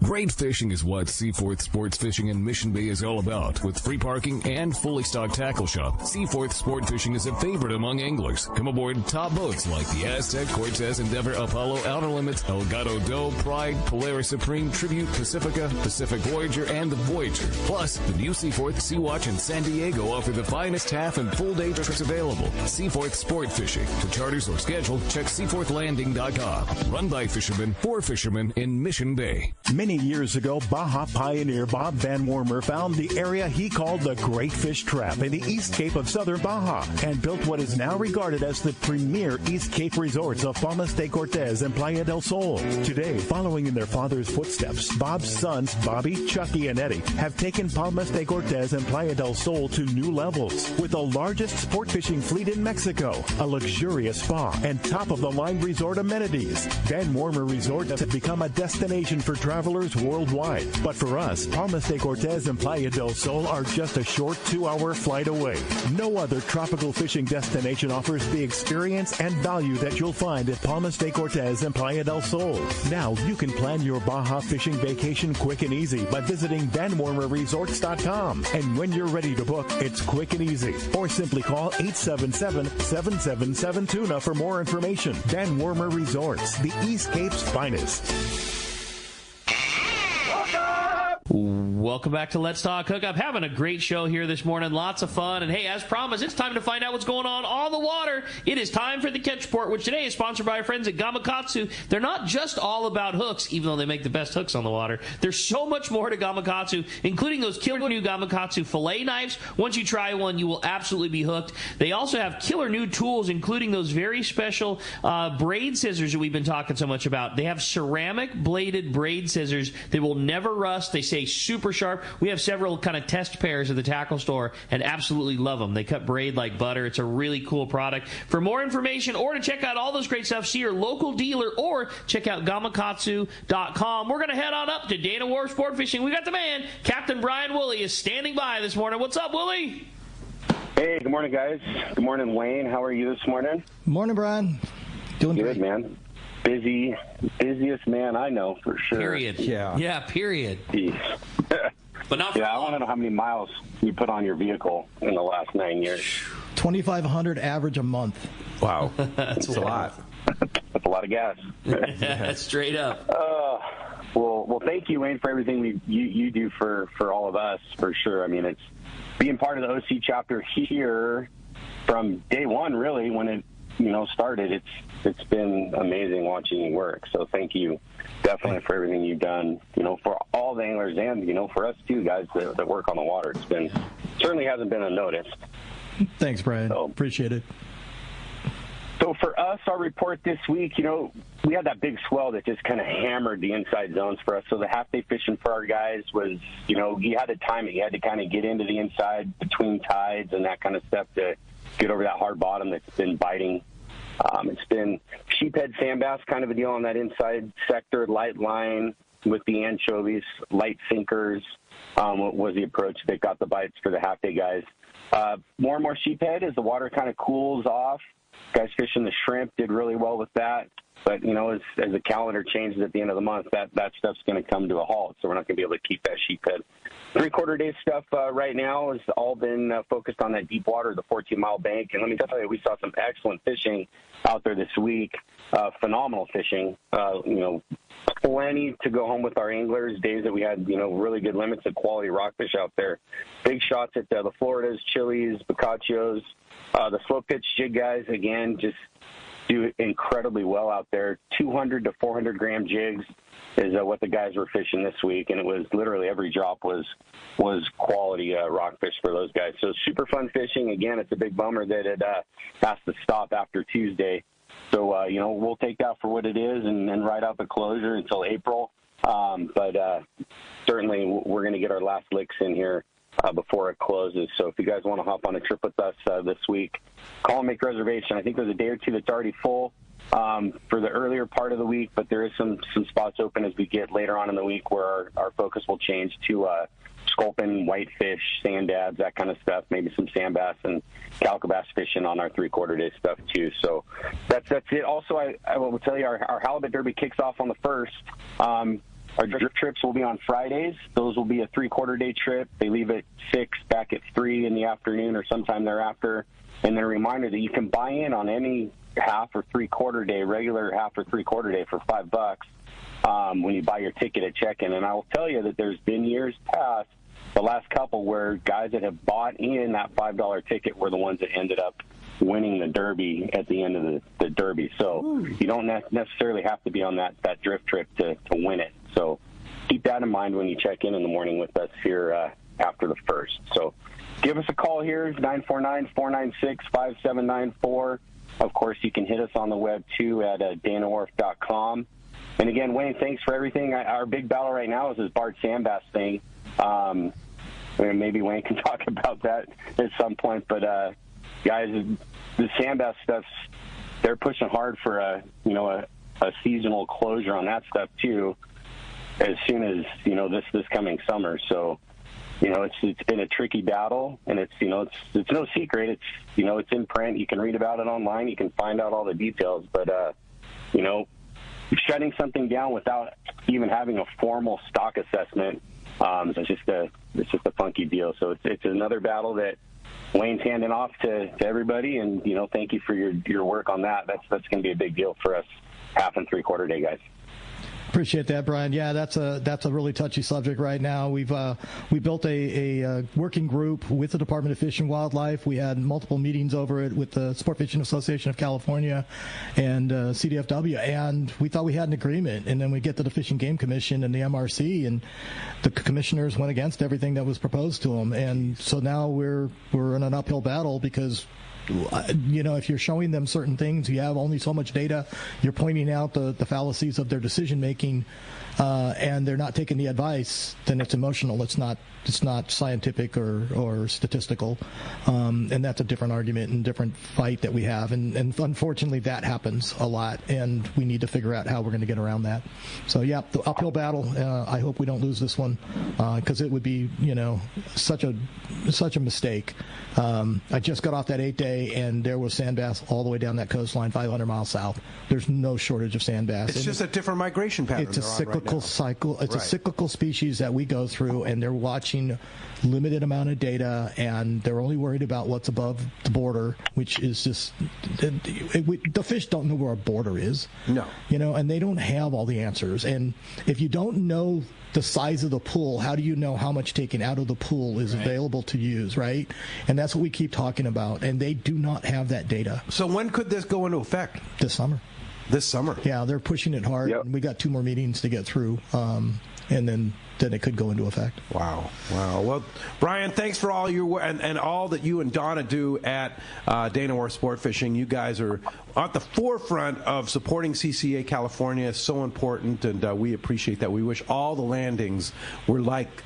Great fishing is what Seaforth Sports Fishing in Mission Bay is all about. With free parking and fully stocked tackle shop, Seaforth Sport Fishing is a favorite among anglers. Come aboard top boats like the Aztec, Cortez, Endeavor, Apollo, Outer Limits, Elgato Doe, Pride, Polaris Supreme, Tribute, Pacifica, Pacific Voyager, and the Voyager. Plus, the new Seaforth, Sea-Watch, and San Diego offer the finest half and full day trips available. Seaforth Sport Fishing. To charters or schedule, check seaforthlanding.com. Run by fishermen for fishermen in Mission Bay. Many years ago, Baja pioneer Bob Van Wormer found the area he called the Great Fish Trap in the East Cape of southern Baja and built what is now regarded as the premier East Cape resorts of Palmas de Cortez and Playa del Sol. Today, following in their father's footsteps, Bob's sons, Bobby, Chucky, and Eddie, have taken Palmas de Cortez and Playa del Sol to new levels with the largest sport fishing fleet in Mexico, a luxurious spa, and top-of-the-line resort amenities. Van Wormer Resort has become a destination for travelers worldwide. But for us, Palmas de Cortez and Playa del Sol are just a short 2-hour flight away. No other tropical fishing destination offers the experience and value that you'll find at Palmas de Cortez and Playa del Sol. Now you can plan your Baja fishing vacation quick and easy by visiting VanWormerResorts.com. And when you're ready to book, it's quick and easy. Or simply call 877-777-TUNA for more information. Van Wormer Resorts, the East Cape's finest. Welcome back to Let's Talk Hookup. Having a great show here this morning. Lots of fun. And hey, as promised, it's time to find out what's going on the water. It is time for the Catch Report, which today is sponsored by our friends at Gamakatsu. They're not just all about hooks, even though they make the best hooks on the water. There's so much more to Gamakatsu, including those killer new Gamakatsu fillet knives. Once you try one, you will absolutely be hooked. They also have killer new tools, including those very special braid scissors that we've been talking so much about. They have ceramic bladed braid scissors. They will never rust. They stay super sharp. We have several kind of test pairs at the tackle store and absolutely love them. They cut braid like butter. It's a really cool product. For more information or to check out all those great stuff, see your local dealer or check out gamakatsu.com. We're going to head on up to Dana Wharf Sport Fishing. We got the man, Captain Brian Woolley, is standing by this morning. What's up, Woolley? Hey, good morning, guys. Good morning, Wayne. How are you this morning? Morning, Brian. Doing good, great, man. Busiest man I know for sure. Period. Yeah, period. But not for I want to know how many miles you put on your vehicle in the last 9 years. 2,500 average a month. Wow. That's a lot. That's a lot of gas. Straight up. Well, thank you, Wayne, for everything you do for all of us, for sure. I mean, it's being part of the OC chapter here from day one, really, when it started. It's been amazing watching you work. So thank you definitely for everything you've done, for all the anglers and, for us too, guys that work on the water. Certainly hasn't been unnoticed. Thanks, Brian. So, appreciate it. So for us, our report this week, we had that big swell that just kind of hammered the inside zones for us. So the half-day fishing for our guys was, you had to time it. You had to kind of get into the inside between tides and that kind of stuff to get over that hard bottom that's been biting. It's been sheephead sand bass kind of a deal on that inside sector, light line with the anchovies, light sinkers was the approach that got the bites for the half-day guys. More and more sheephead as the water kind of cools off. Guys fishing the shrimp did really well with that. But, as the calendar changes at the end of the month, that stuff's going to come to a halt. So we're not going to be able to keep that sheephead. 3/4 day stuff right now has all been focused on that deep water, the 14-mile bank. And let me tell you, we saw some excellent fishing out there this week. Phenomenal fishing. Plenty to go home with our anglers. Days that we had, really good limits of quality rockfish out there. Big shots at the Floridas, Chilis, Bocaccios. The slow pitch jig guys, again, just do incredibly well out there. 200 to 400 gram jigs is what the guys were fishing this week, and it was literally every drop was quality rockfish for those guys. So super fun fishing. Again, it's a big bummer that it has to stop after Tuesday. So, we'll take that for what it is and ride out the closure until April. But certainly we're going to get our last licks in here before it closes. So if you guys want to hop on a trip with us this week, call and make reservation. I think there's a day or two that's already full for the earlier part of the week, but there is some spots open as we get later on in the week where our focus will change to sculpin, whitefish, sand dabs, that kind of stuff, maybe some sand bass and calico bass fishing on our 3/4 day stuff too. So that's it. Also, I will tell you our halibut derby kicks off on the 1st. Our drift trips will be on Fridays. Those will be a 3/4 day trip. They leave at 6, back at 3 in the afternoon or sometime thereafter. And then a reminder that you can buy in on any half or 3/4 day, regular half or 3/4 day for $5 when you buy your ticket at check-in. And I will tell you that there's been years past, the last couple, where guys that have bought in that $5 ticket were the ones that ended up winning the Derby at the end of the Derby. So you don't necessarily have to be on that drift trip to win it. So keep that in mind when you check in the morning with us here after the 1st. So give us a call here, 949-496-5794. Of course, you can hit us on the web, too, at danawharf.com. And again, Wayne, thanks for everything. Our big battle right now is this Bart Sandbass thing. Maybe Wayne can talk about that at some point. But, guys, the Sandbass stuff, they're pushing hard for a seasonal closure on that stuff, too, as soon as, this coming summer. So, it's been a tricky battle, and it's no secret. It's in print. You can read about it online. You can find out all the details. But, shutting something down without even having a formal stock assessment, it's just a funky deal. So it's another battle that Wayne's handing off to everybody, and thank you for your work on that. That's going to be a big deal for us, half and 3/4 day guys. Appreciate that, Brian. Yeah, that's a really touchy subject right now. We built a working group with the Department of Fish and Wildlife. We had multiple meetings over it with the Sport Fishing Association of California and CDFW, and we thought we had an agreement. And then we get to the Fish and Game Commission and the MRC, and the commissioners went against everything that was proposed to them. And so now we're in an uphill battle because, if you're showing them certain things, you have only so much data. You're pointing out the fallacies of their decision making, and they're not taking the advice. Then it's emotional. It's not scientific or statistical, and that's a different argument and different fight that we have. And unfortunately, that happens a lot, and we need to figure out how we're going to get around that. So yeah, the uphill battle. I hope we don't lose this one, because it would be such a mistake. I just got off that 8-day, and there was sand bass all the way down that coastline, 500 miles south. There's no shortage of sand bass. It's just a different migration pattern. It's a cyclical cycle. It's a cyclical species that we go through, and they're watching limited amount of data, and they're only worried about what's above the border, which is just the fish don't know where a border is. No, and they don't have all the answers. And if you don't know the size of the pool, how do you know how much taken out of the pool is available to use, right? And that's what we keep talking about, and they do not have that data. So when could this go into effect? This summer. This summer? Yeah, they're pushing it hard. Yep. We got 2 more meetings to get through, and then it could go into effect. Wow. Well, Brian, thanks for all your work and all that you and Donna do at Dana Wharf Sport Fishing. You guys are at the forefront of supporting CCA California. It's so important, and we appreciate that. We wish all the landings were like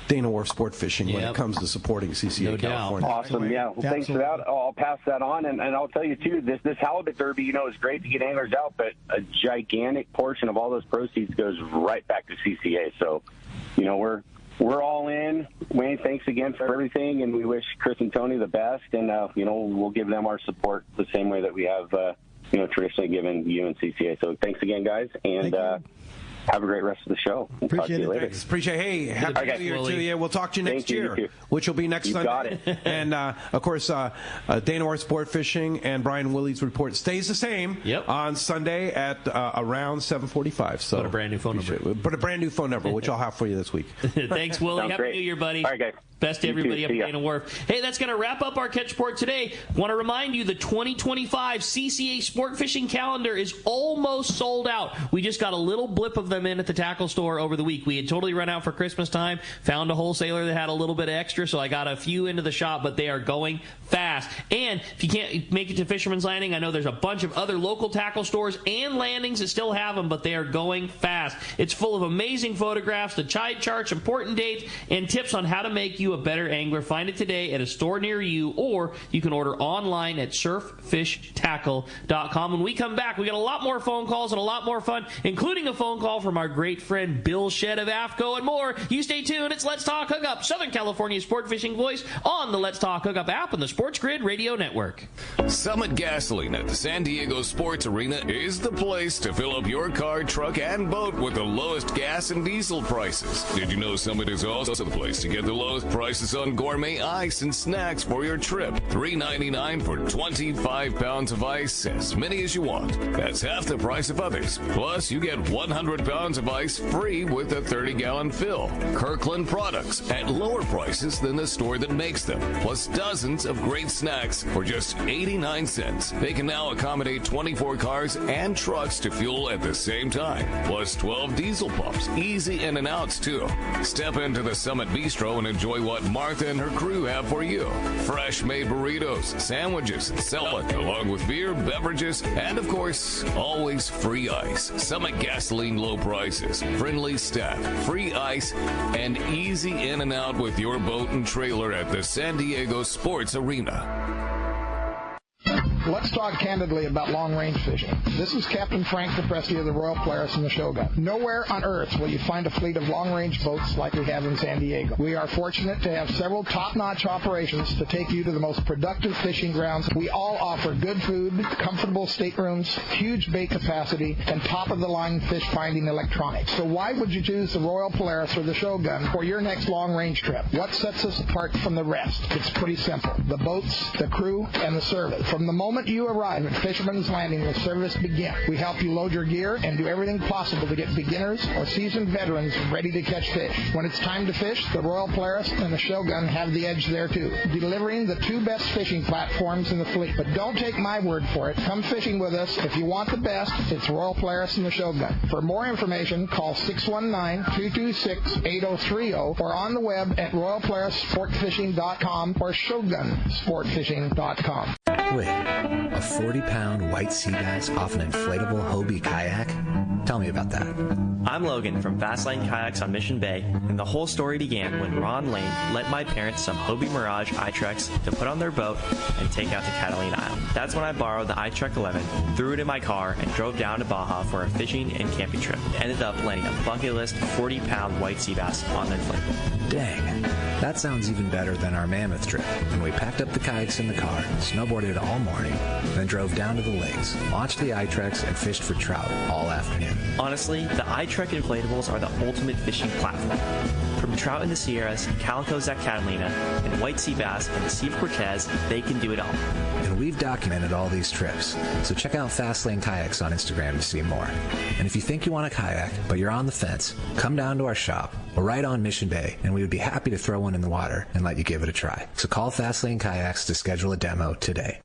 Dana Wharf Sport Fishing when it comes to supporting CCA California. Awesome, yeah. Well, thanks for that. I'll pass that on, and I'll tell you, too, this halibut derby, is great to get anglers out, but a gigantic portion of all those proceeds goes right back to CCA. So, we're all in. Wayne, thanks again for everything, and we wish Chris and Tony the best, and, we'll give them our support the same way that we have, traditionally given you and CCA. So thanks again, guys, and have a great rest of the show. We'll talk to you later. Appreciate it. Hey, happy New Year to you. We'll talk to you next year, which will be next Sunday. Got it. And, of course, Dana Wharf Sport Fishing and Brian Willie's report stays the same on Sunday at around 7:45. So But a brand new phone number. But a brand new phone number, which I'll have for you this week. Thanks, Willie. Sounds Happy great. New Year, buddy. All right, guys. Best to everybody up at Dana Wharf. Hey, that's going to wrap up our Catch Report today. Want to remind you the 2025 CCA Sport Fishing calendar is almost sold out. We just got a little blip of them in at the tackle store over the week. We had totally run out for Christmas time, found a wholesaler that had a little bit extra, so I got a few into the shop, but they are going fast. And if you can't make it to Fisherman's Landing, I know there's a bunch of other local tackle stores and landings that still have them, but they are going fast. It's full of amazing photographs, the tide charts, important dates, and tips on how to make you you a better angler. Find it today at a store near you, or you can order online at surffishtackle.com. When we come back, we got a lot more phone calls and a lot more fun, including a phone call from our great friend Bill Shedd of AFCO and more. You stay tuned. It's Let's Talk Hookup, Southern California's sport fishing voice, on the Let's Talk Hookup app and the Sports Grid Radio Network. Summit Gasoline at the San Diego Sports Arena is the place to fill up your car, truck, and boat with the lowest gas and diesel prices. Did you know Summit is also the place to get the lowest prices on gourmet ice and snacks for your trip? $3.99 for 25 pounds of ice, as many as you want. That's half the price of others. Plus, you get 100 pounds of ice free with a 30-gallon fill. Kirkland products at lower prices than the store that makes them. Plus dozens of great snacks for just 89 cents. They can now accommodate 24 cars and trucks to fuel at the same time. Plus 12 diesel pumps. Easy in and outs, too. Step into the Summit Bistro and enjoy what Martha and her crew have for you. Fresh-made burritos, sandwiches, and salad, along with beer, beverages, and, of course, always free ice. Summit Gasoline low prices, friendly staff, free ice, and easy in and out with your boat and trailer at the San Diego Sports Arena. Let's talk candidly about long-range fishing. This is Captain Frank DePresti of the Royal Polaris and the Shogun. Nowhere on Earth will you find a fleet of long-range boats like we have in San Diego. We are fortunate to have several top-notch operations to take you to the most productive fishing grounds. We all offer good food, comfortable staterooms, huge bait capacity, and top-of-the-line fish-finding electronics. So why would you choose the Royal Polaris or the Shogun for your next long-range trip? What sets us apart from the rest? It's pretty simple. The boats, the crew, and the service. From the moment you arrive at Fisherman's Landing, the service begins. We help you load your gear and do everything possible to get beginners or seasoned veterans ready to catch fish. When it's time to fish, the Royal Polaris and the Shogun have the edge there too, delivering the two best fishing platforms in the fleet. But don't take my word for it. Come fishing with us. If you want the best, it's Royal Polaris and the Shogun. For more information, call 619-226-8030 or on the web at royalpolarissportfishing.com or shogunsportfishing.com. Wait, a 40-pound white sea bass off an inflatable Hobie kayak? Tell me about that. I'm Logan from Fastlane Kayaks on Mission Bay, and the whole story began when Ron Lane lent my parents some Hobie Mirage iTrex to put on their boat and take out to Catalina Island. That's when I borrowed the iTrek 11, threw it in my car, and drove down to Baja for a fishing and camping trip. Ended up landing a bucket list 40-pound white sea bass on the inflatable. Dang, that sounds even better than our Mammoth trip, when we packed up the kayaks in the car, snowboarded all morning, then drove down to the lakes, launched the iTrex, and fished for trout all afternoon. Honestly, the iTrek inflatables are the ultimate fishing platform. From trout in the Sierras, calicos at Catalina, and white sea bass in the Sea of Cortez, they can do it all. And we've documented all these trips, so check out Fastlane Kayaks on Instagram to see more. And if you think you want a kayak, but you're on the fence, come down to our shop. We're right on Mission Bay, and we would be happy to throw one in the water and let you give it a try. So call Fastlane Kayaks to schedule a demo today.